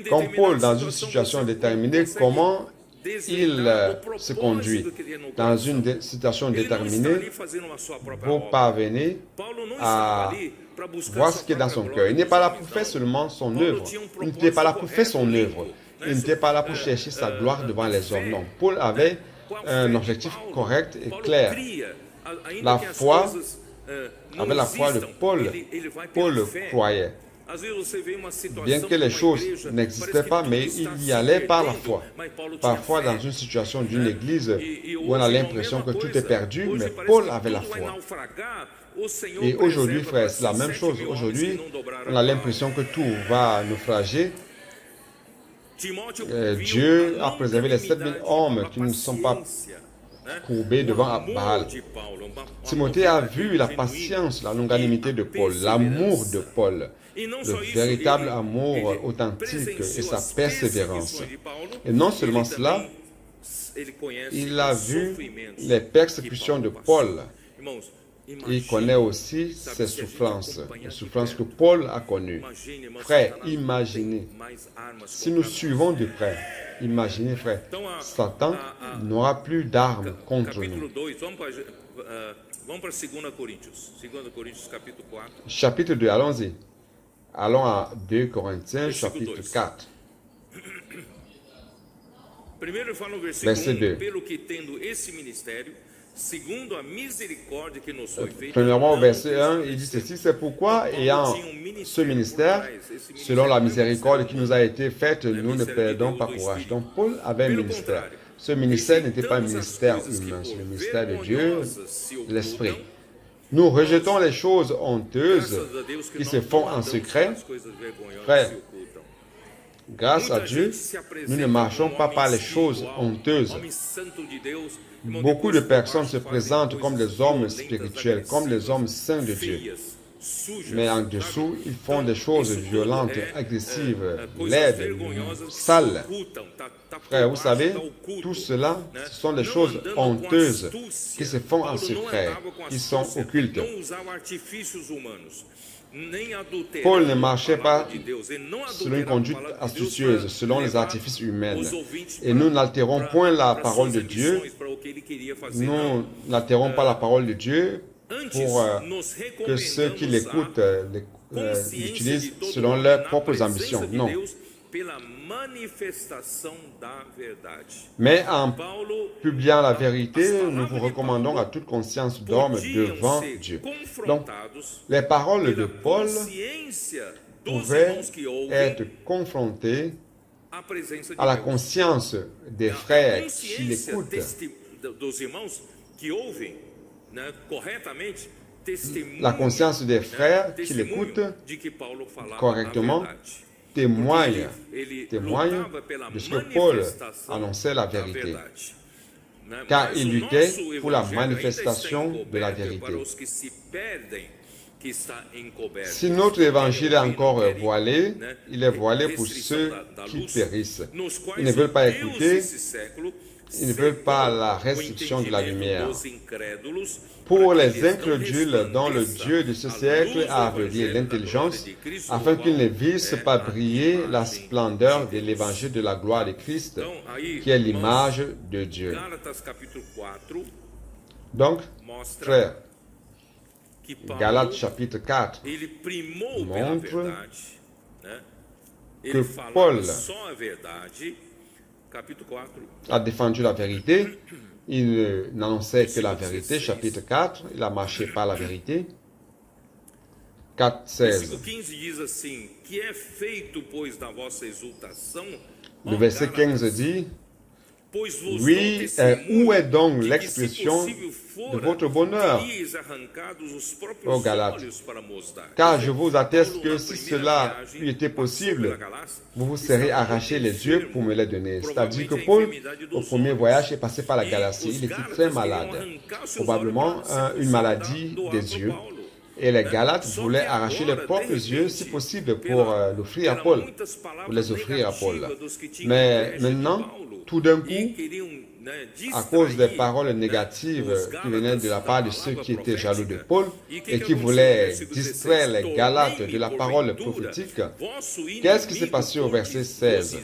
Comme Paul, dans une situation déterminée, comment il se conduit dans une situation déterminée pour parvenir à voir ce qui est dans son cœur. Il n'est pas là pour faire seulement son œuvre. Il n'était pas là pour faire son œuvre. Il n'était pas là pour chercher sa gloire devant les hommes. Non, Paul avait un objectif correct et clair. La foi, avec la foi de Paul, Paul croyait. Bien que les choses n'existaient pas, mais il y allait par la foi. Parfois, dans une situation d'une église où on a l'impression que tout est perdu, mais Paul avait la foi. Et aujourd'hui, frère, c'est la même chose. Aujourd'hui, on a l'impression que tout va naufrager. Dieu a préservé les 7000 hommes qui ne sont pas courbés devant Baal. Timothée a vu la patience, la longanimité de Paul, l'amour de Paul, le véritable amour authentique et sa persévérance. Et non seulement cela, il a vu les persécutions de Paul. Il connaît aussi ses souffrances, les souffrances que Paul a connues. Frère, imaginez, si nous suivons de près, imaginez, frère, Satan n'aura plus d'armes contre nous. Chapitre 2, allons-y. Allons à 2 Corinthiens, chapitre 4. Verset 2. Premièrement, au verset 1, il dit ceci, c'est pourquoi, ayant ce ministère, selon la miséricorde qui nous a été faite, nous ne perdons pas courage. Donc, Paul avait un ministère. Ce ministère n'était pas un ministère humain, c'est le ministère de Dieu, l'Esprit. Nous rejetons les choses honteuses qui se font en secret. Frère, grâce à Dieu, nous ne marchons pas par les choses honteuses. Beaucoup de personnes se présentent comme des hommes spirituels, comme des hommes saints de Dieu. Mais en dessous, ils font des choses violentes, agressives, laides, sales. Frère, vous savez, tout cela, ce sont des choses honteuses qui se font en secret, qui sont occultes. Paul ne marchait pas selon une conduite astucieuse, selon les artifices humains. Et nous n'altérons point la parole de Dieu. Nous n'altérons pas la parole de Dieu pour que ceux qui l'écoutent l'utilisent selon leurs propres ambitions. Non. Mais en publiant la vérité, nous vous recommandons à toute conscience d'homme devant Dieu. Donc, les paroles de Paul pouvaient être confrontées à la conscience des frères qui l'écoutent. La conscience des frères qui l'écoutent correctement témoigne de ce que Paul annonçait la vérité, car il luttait pour la manifestation de la vérité. Si notre évangile est encore voilé, il est voilé pour ceux qui périssent. Ils ne veulent pas écouter, ils ne veulent pas la restriction de la lumière. Pour les incrédules dont le Dieu de ce siècle a aveuglé l'intelligence, afin qu'ils ne vissent pas briller la splendeur de l'évangile de la gloire de Christ, qui est l'image de Dieu. Donc, frères, Galates chapitre 4 montre que Paul a défendu la vérité. Il n'annonçait que la vérité, chapitre 4, il a marché par la vérité. 4, 16. Le verset 15 dit, oui, où est donc l'expression de votre bonheur, ô Galates? Car je vous atteste que si cela eût été possible, vous vous serez arraché les yeux pour me les donner. C'est-à-dire que Paul, au premier voyage, est passé par la Galatie. Il était très malade, probablement une maladie des yeux. Et les Galates voulaient arracher leurs propres yeux, si possible, pour l'offrir à Paul, pour les offrir à Paul. Mais maintenant, tout d'un coup, à cause des paroles négatives qui venaient de la part de ceux qui étaient jaloux de Paul et qui voulaient distraire les Galates de la parole prophétique, qu'est-ce qui s'est passé au verset 16?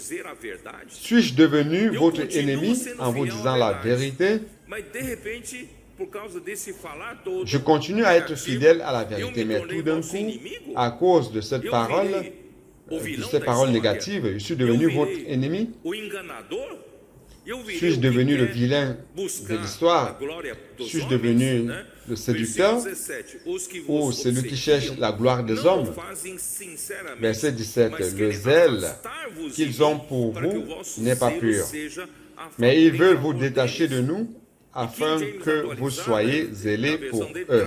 Suis-je devenu votre ennemi en vous disant la vérité? Je continue à être fidèle à la vérité, mais tout d'un coup, à cause de cette parole négative, je suis devenu votre ennemi? Suis-je devenu le vilain de l'histoire? Suis-je devenu le séducteur ou celui qui cherche la gloire des hommes? Verset 17. Le zèle qu'ils ont pour vous n'est pas pur, mais ils veulent vous détacher de nous afin que vous soyez zélés pour eux.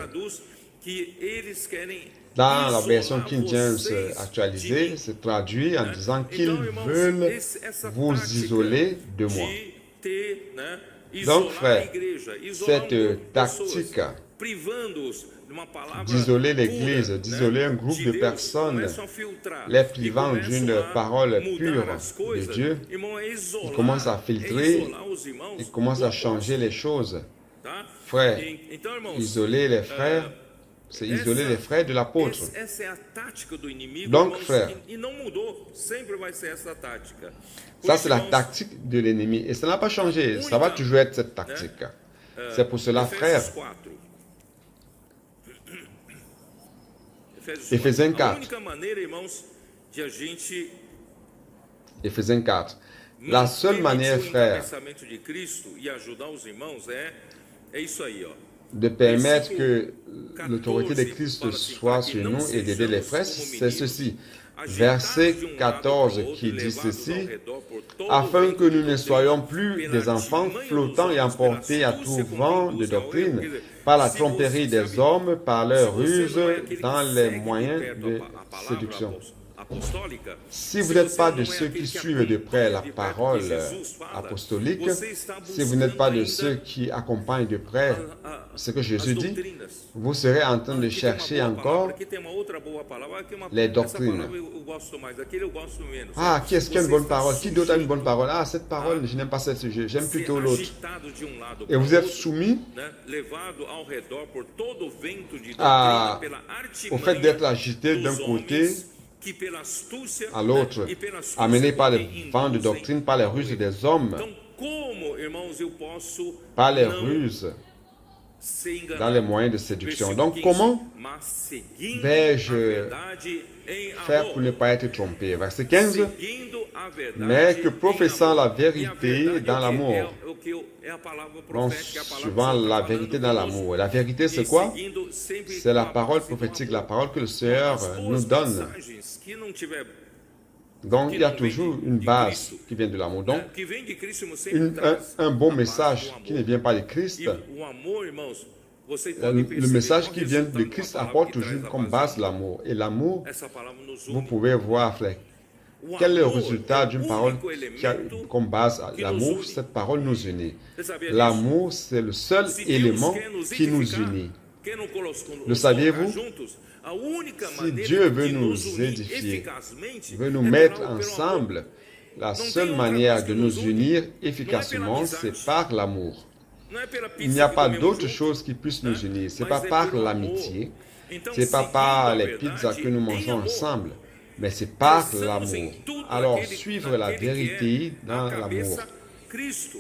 Dans la version King James actualisée, c'est traduit en disant qu'ils veulent vous isoler de moi. Donc, frère, cette tactique d'isoler l'Église, d'isoler un groupe de personnes, les privant d'une parole pure de Dieu, il commence à filtrer, il commence à changer les choses. Frère, isoler les frères, c'est isoler les frères de l'apôtre. Donc, frère, ça c'est la tactique de l'ennemi. Et ça n'a pas changé. Ça va toujours être cette tactique. C'est pour cela, frère, Éphésiens 4. Éphésiens 4. La seule manière, frère, de permettre que l'autorité de Christ soit sur nous et d'aider les frères, c'est ceci. Verset 14 qui dit ceci, afin que nous ne soyons plus des enfants flottants et emportés à tout vent de doctrine par la tromperie des hommes, par leur ruse dans les moyens de séduction. Si vous n'êtes pas de ceux qui suivent de près la parole apostolique, si vous n'êtes pas de ceux qui accompagnent de près ce que Jésus as dit, doutrinas. vous serez en train de Aqui tem uma chercher boa palavra, encore aqui tem uma outra boa palavra, aqui uma, les essa doctrines. palavra eu gosto mais, aquele eu gosto menos. Ah, qui est-ce qui a une Você bonne está parole? Qui d'autre a une bonne sujeito parole? Ah, cette parole, je n'aime pas ce sujet, j'aime a ser plutôt l'autre. agitado de um lado Et para vous êtes outro, soumis né, levado ao redor por todo o vento de à- doutrina, pela au fait artimanha d'être agité d'un dos côté homens, que pela astúcia, à l'autre, né, e pela astúcia amené par les também vents de induzem doctrine, par les ao ruses erro. des hommes, Então, como, irmãos, eu posso par les não ruses ser enganado? dans les moyens de séduction. Versículo Donc, 15, comment mas seguindo vais-je a verdade em faire amor, pour ne pas être trompé? Verset 15. seguindo a verdade Mais que em professant amor. la E a vérité verdade dans é o quê? l'amour. É a palavra Donc, profética, é a palavra suivant que o Senhor la está vérité falando dans conosco. l'amour. La vérité, c'est E quoi? seguindo sempre C'est la com a parole base do prophétique, amor. la parole que le Seigneur As nous duas donne. mensagens que não tiver, Donc, il y a toujours une base qui vient de l'amour. Donc, que vem de Cristo, irmãos, sempre traz un bon a base message do qui ne amor. vient pas de Christ, E o amor, irmãos, vocês podem le perceber message qual qui vient de resultado Christ da palavra apporte que traz toujours a comme base base do amor. l'amour. Et l'amour, Essa palavra nos vous une. pouvez voir, frère, O quel est le amor résultat é o d'une parole único qui a elemento comme base que l'amour? nos une. Cette parole nous unit. Você sabia L'amour, c'est le seul disso? Se élément Deus quer nos qui nous edificar, unit. quer nos Le saviez-vous? juntos, a única Si maneira Dieu veut de nous nos unir édifier, eficazmente veut nous é mettre pelo amor. ensemble, la Não tem seule outra manière coisa de que nous nos une. unir Não é pela efficacement, amizade. c'est par l'amour. Não é pela Il n'y pizza a que pas comemos d'autre juntos, chose qui puisse nous unir. C'est mas pas é par pelo l'amitié, amor. Então, c'est pas seguindo par a les verdade pizzas que nous em mangeons amor, ensemble, mais c'est par pensamos l'amour. em tudo Alors, naquele- suivre la naquele que vérité é dans a l'amour. cabeça, Cristo.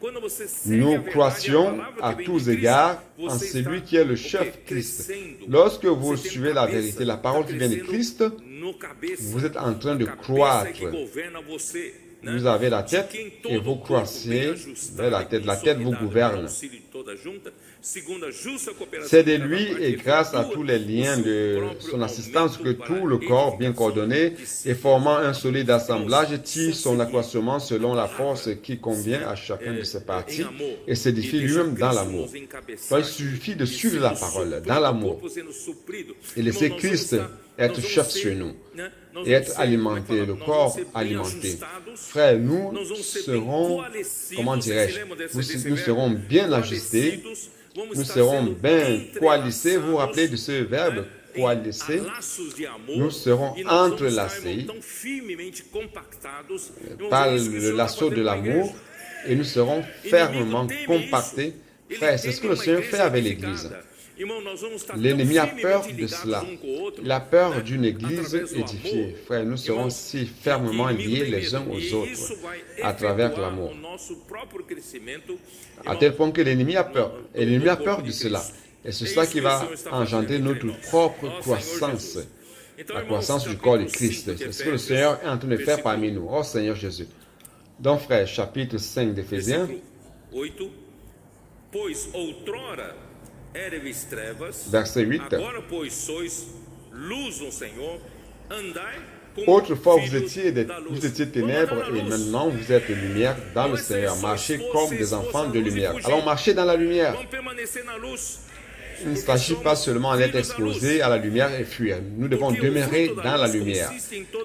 Quando você segue a Nous verdade, a croissions palavra que à vem de tous Cristo, égards en você celui está qui est le o quê? chef Christ. Crescendo. Lorsque vous Você tem suivez la cabeça, vérité, la tá parole qui vient de crescendo Christ, no cabeça. vous êtes en train de A cabeça é croître. que governa você, né? Vous avez la De tête quem et todo vous o corpo croissez bem ajustado vers la e tête. La tête vous consolidado gouverne. pelo auxílio de toda a junta, segundo a justa cooperação C'est de de cada lui parte, et grâce à efetua tous les o liens seu de próprio son assistance que aumento tout para le a corps bien edificação coordonné de si et formant un solide assemblage Irmãos, tire só son seguir accroissement selon la a palavra, force qui convient à chacun de ses em parties amor, et s'édifie e deixar lui-même dans Cristo l'amour. nos Donc, encabeçar, il suffit de e suivre la sendo parole suprido, dans o l'amour corpo sendo suprido. et laisser Irmãos, nós vamos Christ estar- être nós vamos chef ser, sur nous né, nós et vamos être ser, alimenté, como é que le fala? Nós corps vamos ser bem alimenté. ajustados, Frère, nous nós vamos ser bem serons, coalescidos, comment vocês se dirais-je, lembram desse nous verbo? serons bien ajustés, Coalescidos, vamos nous estar serons sendo bien coalissés. Vous vous rappelez de entrelaçados, ce verbe, em coalisser? laços de amor, Nous serons e nós vamos estar, entrelacés irmãos, tão firmemente compactados, irmãos, par é isso que o le Senhor está lasso de fazendo com a l'amour igreja. et nous serons fermement compactés. Frère, c'est ce que le Seigneur fait avec l'Église. L'ennemi a peur de cela. Il a peur d'une Église édifiée. Frère, nous serons si fermement liés les uns aux autres à travers l'amour. À tel point que l'ennemi a peur. Et l'ennemi a peur de cela. Et c'est cela qui va engendrer notre propre croissance. La croissance du corps de Christ. C'est ce que le Seigneur est en train de faire parmi nous. Oh Seigneur Jésus. Donc frère, chapitre 5 d'Éphésiens, Versículo 8. Pois outrora éreis trevas, verset 8. agora pois sois luz no Senhor, andai como Autrefois vous filhos étiez, da luz. vous étiez Vamos ténèbres andar na et luz. maintenant vous êtes lumière dans le Seigneur. Marchez comme des enfants de lumière. Alors marchez dans la lumière. Vamos permanecer na luz. Il ne s'agit pas seulement d'être exposé à la lumière et fuir. Nous devons demeurer dans la lumière,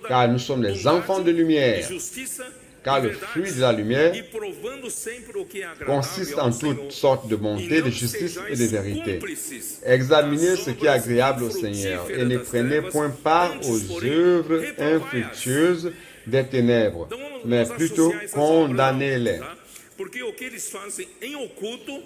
car nous sommes les enfants de lumière. Justiça Car e le verdade, fruit de la lumière e provando sempre o que é agradável consiste ao en Senhor. toutes sortes de E bonté, de não justice et sejais de vérité. cúmplices Examinez das ce qui est obras agréable au Seigneur et infructíferas ne das prenez trevas, point part antes, aux porém, œuvres reprovai-as. infructueuses des ténèbres, Então vamos mais nos plutôt associar a essas obras, condamnez-les. tá? Porque o que eles fazem em oculto,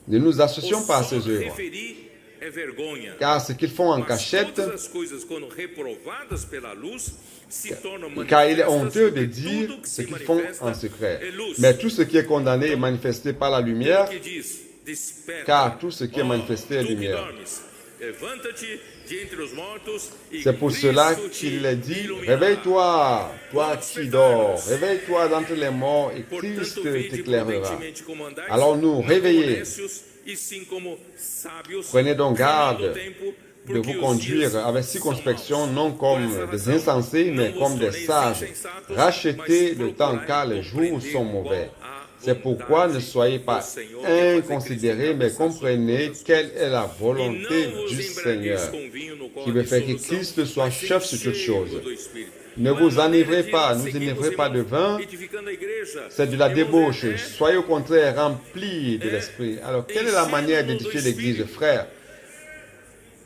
Ne nous o associons pas à só ces œuvres, referir é vergonha. car ce qu'ils font en Mas cachette, todas as coisas, quando reprovadas pela luz, se tornam car il est manifestas, honteux de porque dire tudo que ce se qu'ils font manifesta en secret. é luz. Mais tout ce qui est condamné est manifesté par la lumière, Que diz, desperta, car tout ce qui est ó, manifesté est tu que lumière. dormes, levanta-te de entre os mortos e C'est pour cela Cristo te qu'il dit, iluminará. réveille-toi, toi qui dors, réveille-toi d'entre les morts et Christ Portanto, vede t'éclairera. prudentemente como andais, Alors nous, não como réveillez. nécios, e sim como sábios, Prenez donc remando garde o tempo, de porque vous os conduire dias avec são circonspection, maus. non comme Por essa des razão, insensés, não mais vos comme des torneis sages. insensatos, Rachetez mas le temps procurai car les jours compreender sont qual mauvais. a C'est pourquoi ne soyez pas vontade do Senhor, que é fazer inconsidérés, Cristo mais cabeça comprenez sobre quelle todas as est la coisas. volonté E não vos du embriagueis Seigneur, com vinho no qual qui há veut faire que dissolução, Christ soit mas chef sur toutes enchei-vos choses. do Espírito. Ne vous enivrez pas, ne vous enivrez pas de vin, c'est de la débauche. Soyez au contraire remplis de l'esprit. Alors, quelle est la manière d'édifier l'Église, frère?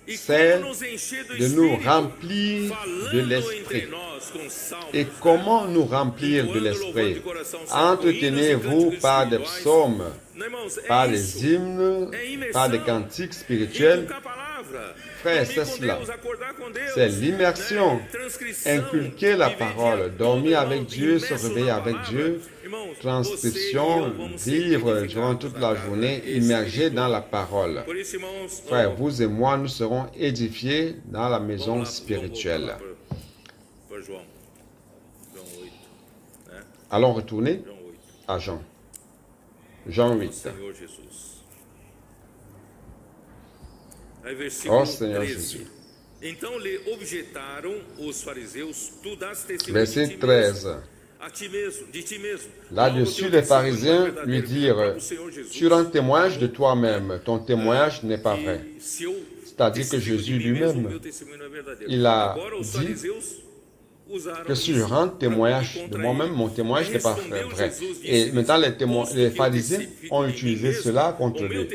C'est de nous remplir de l'esprit. Et comment nous remplir de l'esprit? Entretenez-vous par des psaumes, par des hymnes, par des cantiques spirituels. Frère, c'est cela. C'est l'immersion. Inculquer la parole, dormir avec Dieu, se réveiller avec Dieu, transcription, vivre durant toute la journée, immergé dans la parole. Frère, vous et moi, nous serons édifiés dans la maison spirituelle. Allons retourner à Jean. Jean 8. Oh Seigneur Jésus. Verset 13. Là-dessus, les pharisiens lui dirent, tu rends témoignage de toi-même, ton témoignage n'est pas vrai. C'est-à-dire que Jésus lui-même, il a dit que si je rends témoignage de moi-même, mon témoignage n'est pas vrai. Et maintenant, les pharisiens ont utilisé cela contre lui.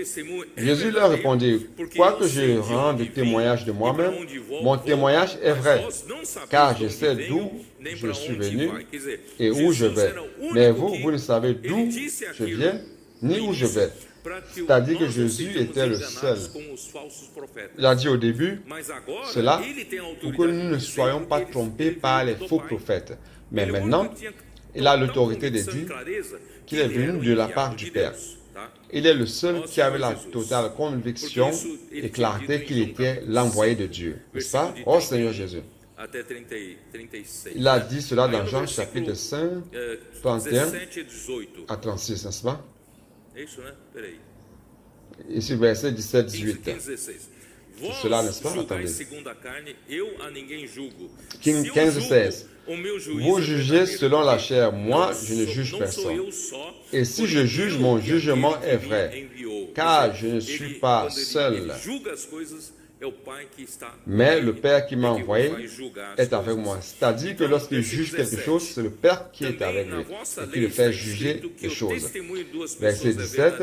Jésus leur répondit, quoique je rende témoignage de moi-même, mon témoignage est vrai, car je sais d'où je suis venu et où je vais. Mais vous ne savez d'où je viens, ni où je vais. C'est-à-dire que Jésus était le seul. Il a dit au début cela pour que nous ne soyons pas trompés par les faux prophètes. Mais maintenant, il a l'autorité de dire qu'il est venu de la part du Père. Il est le seul qui avait la totale conviction et clarté qu'il était l'envoyé de Dieu. N'est-ce pas? Oh Seigneur Jésus. Il a dit cela dans Jean chapitre 5, 31 à 36, n'est-ce pas? Ici, verset 17-18. C'est cela, n'est-ce pas? Attendez. King 15-16. Vous jugez selon la chair, moi, je ne juge personne. Et si je juge, mon jugement est vrai, car je ne suis pas seul. Mais le Père qui m'a envoyé est avec moi. C'est-à-dire que lorsqu'il juge quelque chose, c'est le Père qui est avec lui et qui le fait juger les choses. Verset 17.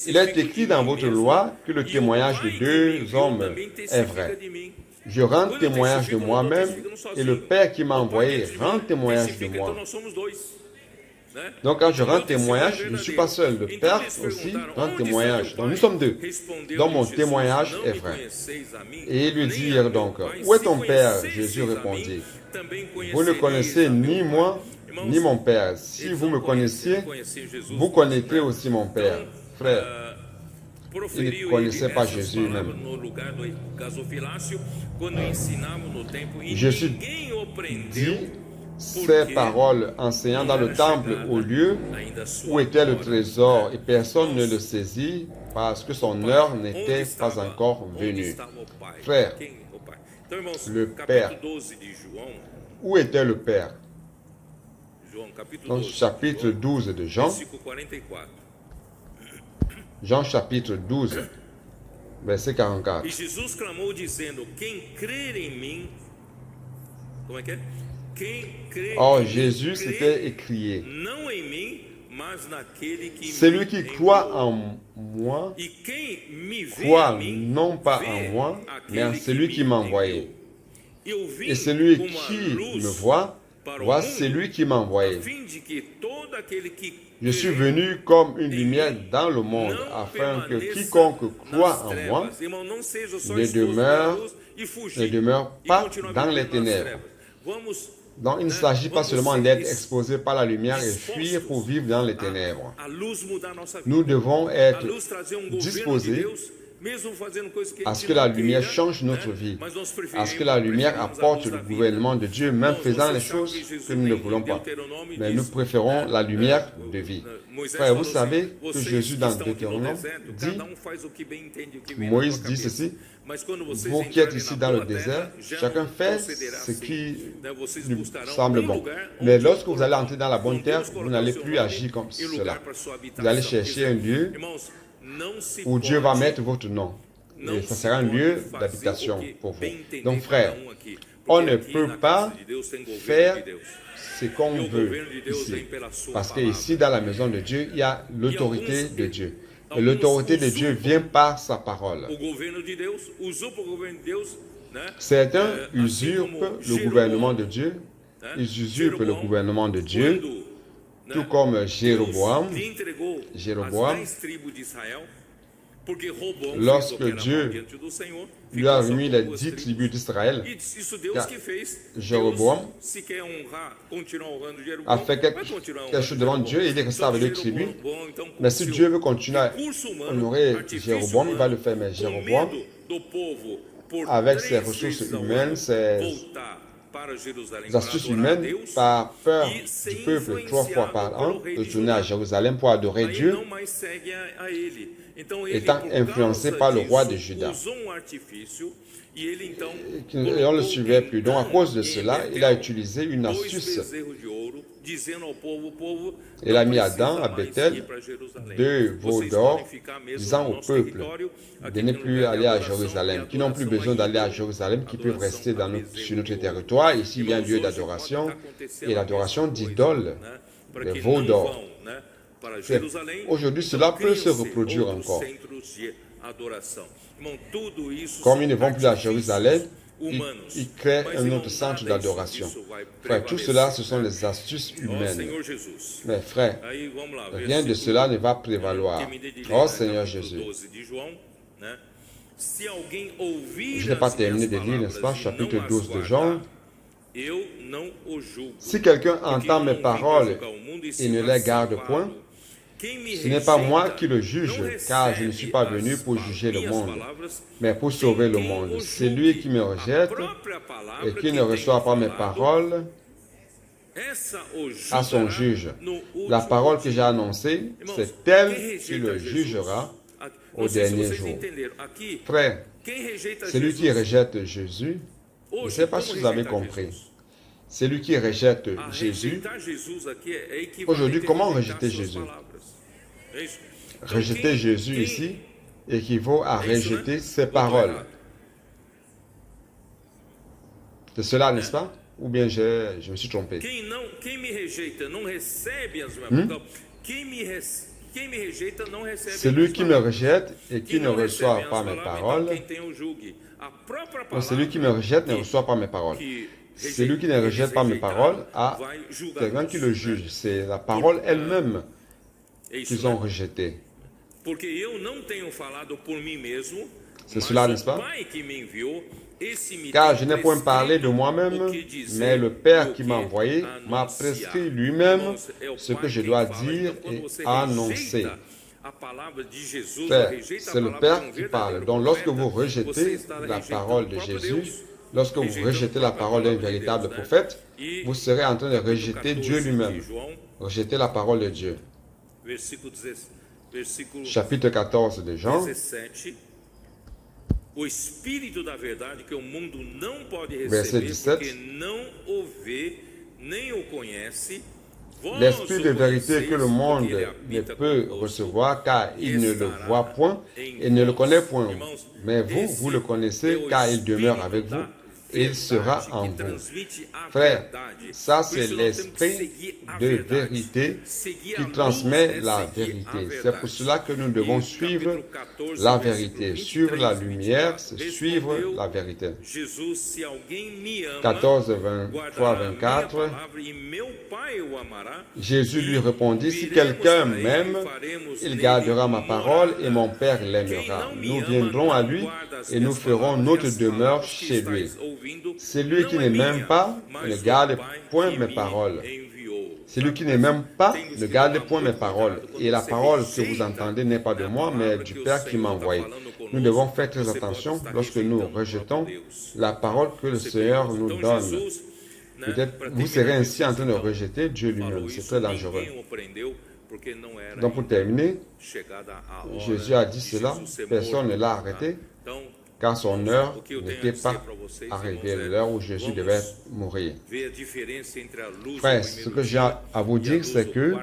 Il est écrit dans votre loi que le témoignage de deux hommes est vrai. Je rends témoignage de moi-même et le Père qui m'a envoyé rend témoignage de moi. Donc quand je rends témoignage, je ne suis pas seul. Le Père aussi rend témoignage. Donc nous sommes deux. Donc mon témoignage est vrai. Et ils lui dirent donc, où est ton Père? Jésus répondit, vous ne connaissez ni moi, ni mon Père. Si vous me connaissiez, vous connaîtrez aussi mon Père. Frère, il ne connaissait pas Jésus même. Jésus dit ces paroles enseignant dans le temple au lieu où était le trésor et personne ne le saisit parce que son heure n'était pas encore venue. Frère, le Père, où était le Père? Dans le chapitre 12 de Jean, Jean chapitre 12, verset 44. E Jesus clamou dizendo, quem crer em mim, como é que é? Or Jésus s'était écrié, celui qui croit en moi, croit non pas en moi, mais en celui qui m'a envoyé. Et celui qui me voit, voit celui qui m'a envoyé. Je suis venu comme une lumière dans le monde, afin que quiconque croit en moi ne demeure pas dans les ténèbres. Donc il ne s'agit pas seulement d'être exposé par la lumière et fuir pour vivre dans les ténèbres. Nous devons être disposés à ce que la lumière change notre vie, à ce que la lumière apporte le gouvernement de Dieu, même faisant les choses que nous ne voulons pas. Mais nous préférons la lumière de vie. Frère, vous savez que Jésus dans Deutéronome dit, Moïse dit ceci, vous qui êtes ici dans le désert, chacun fait ce qui lui semble bon. Mais lorsque vous allez entrer dans la bonne terre, vous n'allez plus agir comme cela. Vous allez chercher un lieu où Dieu va mettre votre nom. Et ça sera un lieu d'habitation pour vous. Donc frère, On ne peut pas faire ce qu'on veut ici. Parce qu'ici, dans la maison de Dieu, il y a l'autorité de Dieu. Et l'autorité de Dieu vient par sa parole. Certains usurpent le gouvernement de Dieu. Ils usurpent le gouvernement de Dieu, tout comme Jéroboam. Lorsque Dieu lui a remis les 10 tribus d'Israël, Jéroboam a fait quelque chose devant Dieu et il est resté avec les tribus. Mais si Dieu veut continuer à honorer Jéroboam, il va le faire. Mais Jéroboam, avec ses ressources humaines, ses astuces humaines, par peur du peuple 3 fois par an, de tourner à Jérusalem pour adorer Dieu, étant influencé par le roi de Juda. Et on ne le suivait plus. Donc, à cause de cela, il a utilisé une astuce. Il a mis à Bethel 2 veaux d'or, disant au peuple de ne plus aller à Jérusalem, qui n'ont plus besoin d'aller à Jérusalem, qui peuvent rester sur notre territoire. Ici, il y a un lieu d'adoration et l'adoration d'idoles, les veaux d'or. Aujourd'hui, cela peut se reproduire encore. Comme ils ne vont plus à Jérusalem, ils créent un autre centre d'adoration. Frère, tout cela, ce sont les astuces humaines. Mais frère, rien de cela ne va prévaloir. Oh Seigneur Jésus. Je n'ai pas terminé de lire, n'est-ce pas, chapitre 12 de Jean. Si quelqu'un entend mes paroles et ne les garde point, ce n'est pas moi qui le juge, car je ne suis pas venu pour juger le monde, mais pour sauver le monde. C'est lui qui me rejette et qui ne reçoit pas mes paroles à son juge. La parole que j'ai annoncée, c'est elle qui le jugera au dernier jour. Frère, celui qui rejette Jésus, je ne sais pas si vous avez compris. Celui qui rejette Jésus, aujourd'hui, comment rejeter Jésus? Rejeter Jésus ici équivaut à rejeter ses paroles. C'est cela, n'est-ce pas? Ou bien je me suis trompé. Celui qui me rejette et qui ne reçoit pas mes paroles, celui qui me rejette ne reçoit pas mes paroles. Celui qui ne rejette pas mes paroles a quelqu'un qui le juge. C'est la parole elle-même qu'ils ont rejetée. C'est cela, n'est-ce pas? Car je n'ai point parlé de moi-même, mais le Père qui m'a envoyé m'a prescrit lui-même ce que je dois dire et annoncer. Frère, c'est le Père qui parle. Donc lorsque vous rejetez la parole de Jésus, lorsque vous rejetez la parole d'un véritable prophète, vous serez en train de rejeter Dieu lui-même. Rejeter la parole de Dieu. Chapitre 14 de Jean. Verset 17. L'esprit de vérité que le monde ne peut recevoir car il ne le voit point et ne le connaît point. Mais vous, vous le connaissez car il demeure avec vous et il sera en vous. Frère, ça c'est l'esprit de vérité qui transmet la vérité. C'est pour cela que nous devons suivre la vérité. Suivre la lumière, c'est suivre la vérité. 14, 23, 24. Jésus lui répondit, si quelqu'un m'aime, il gardera ma parole et mon Père l'aimera. Nous viendrons à lui et nous ferons notre demeure chez lui. Celui qui ne m'aime pas ne garde point mes paroles. Celui qui ne m'aime pas ne garde point mes paroles. Et la parole que vous entendez n'est pas de moi, mais du Père qui m'a envoyé. Nous devons faire très attention lorsque nous rejetons la parole que le Seigneur nous donne. Peut-être vous serez ainsi en train de rejeter Dieu lui-même. C'est très dangereux. Donc pour terminer, Jésus a dit cela, personne ne l'a arrêté, car son heure n'était pas arrivée, l'heure où Jésus devait mourir. Frère, ce que j'ai à vous dire, c'est que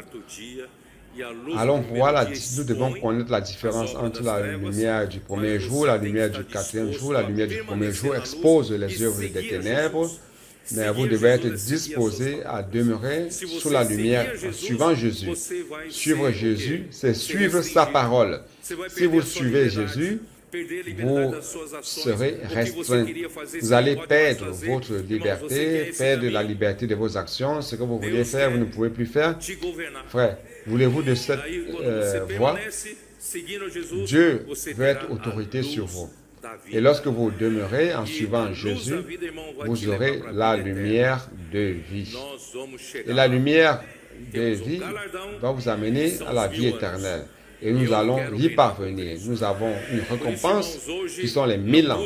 Allons voir, nous devons connaître la différence entre la lumière du premier jour, la lumière du quatrième jour. La lumière du premier jour expose les œuvres des ténèbres, mais vous devez être disposé à demeurer sous la lumière en suivant Jésus. Suivre Jésus, c'est suivre sa parole. Si vous suivez Jésus, vous serez restreint. Vous allez perdre votre liberté, perdre la liberté de vos actions. Ce que vous vouliez faire, vous ne pouvez plus faire. Frère, voulez-vous de cette voie? Dieu veut être autorité sur vous. Et lorsque vous demeurez en suivant Jésus, vous aurez la lumière de vie. Et la lumière de vie va vous amener à la vie éternelle. Et nous allons y parvenir. Nous avons une récompense qui sont les 1000 ans.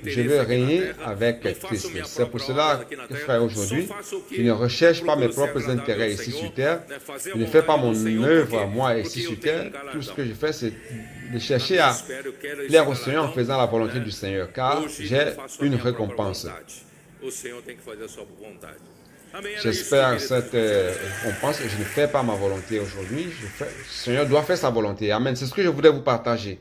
Je veux régner avec Christ. C'est pour cela que, frère, aujourd'hui, je ne recherche pas mes propres intérêts ici sur terre. Je ne fais pas mon œuvre à moi ici sur terre. Tout ce que je fais, c'est de chercher à plaire au Seigneur en faisant la volonté du Seigneur, car j'ai une récompense. J'espère cette récompense. Je ne fais pas ma volonté aujourd'hui. Le Seigneur doit faire sa volonté. Amen. C'est ce que je voulais vous partager.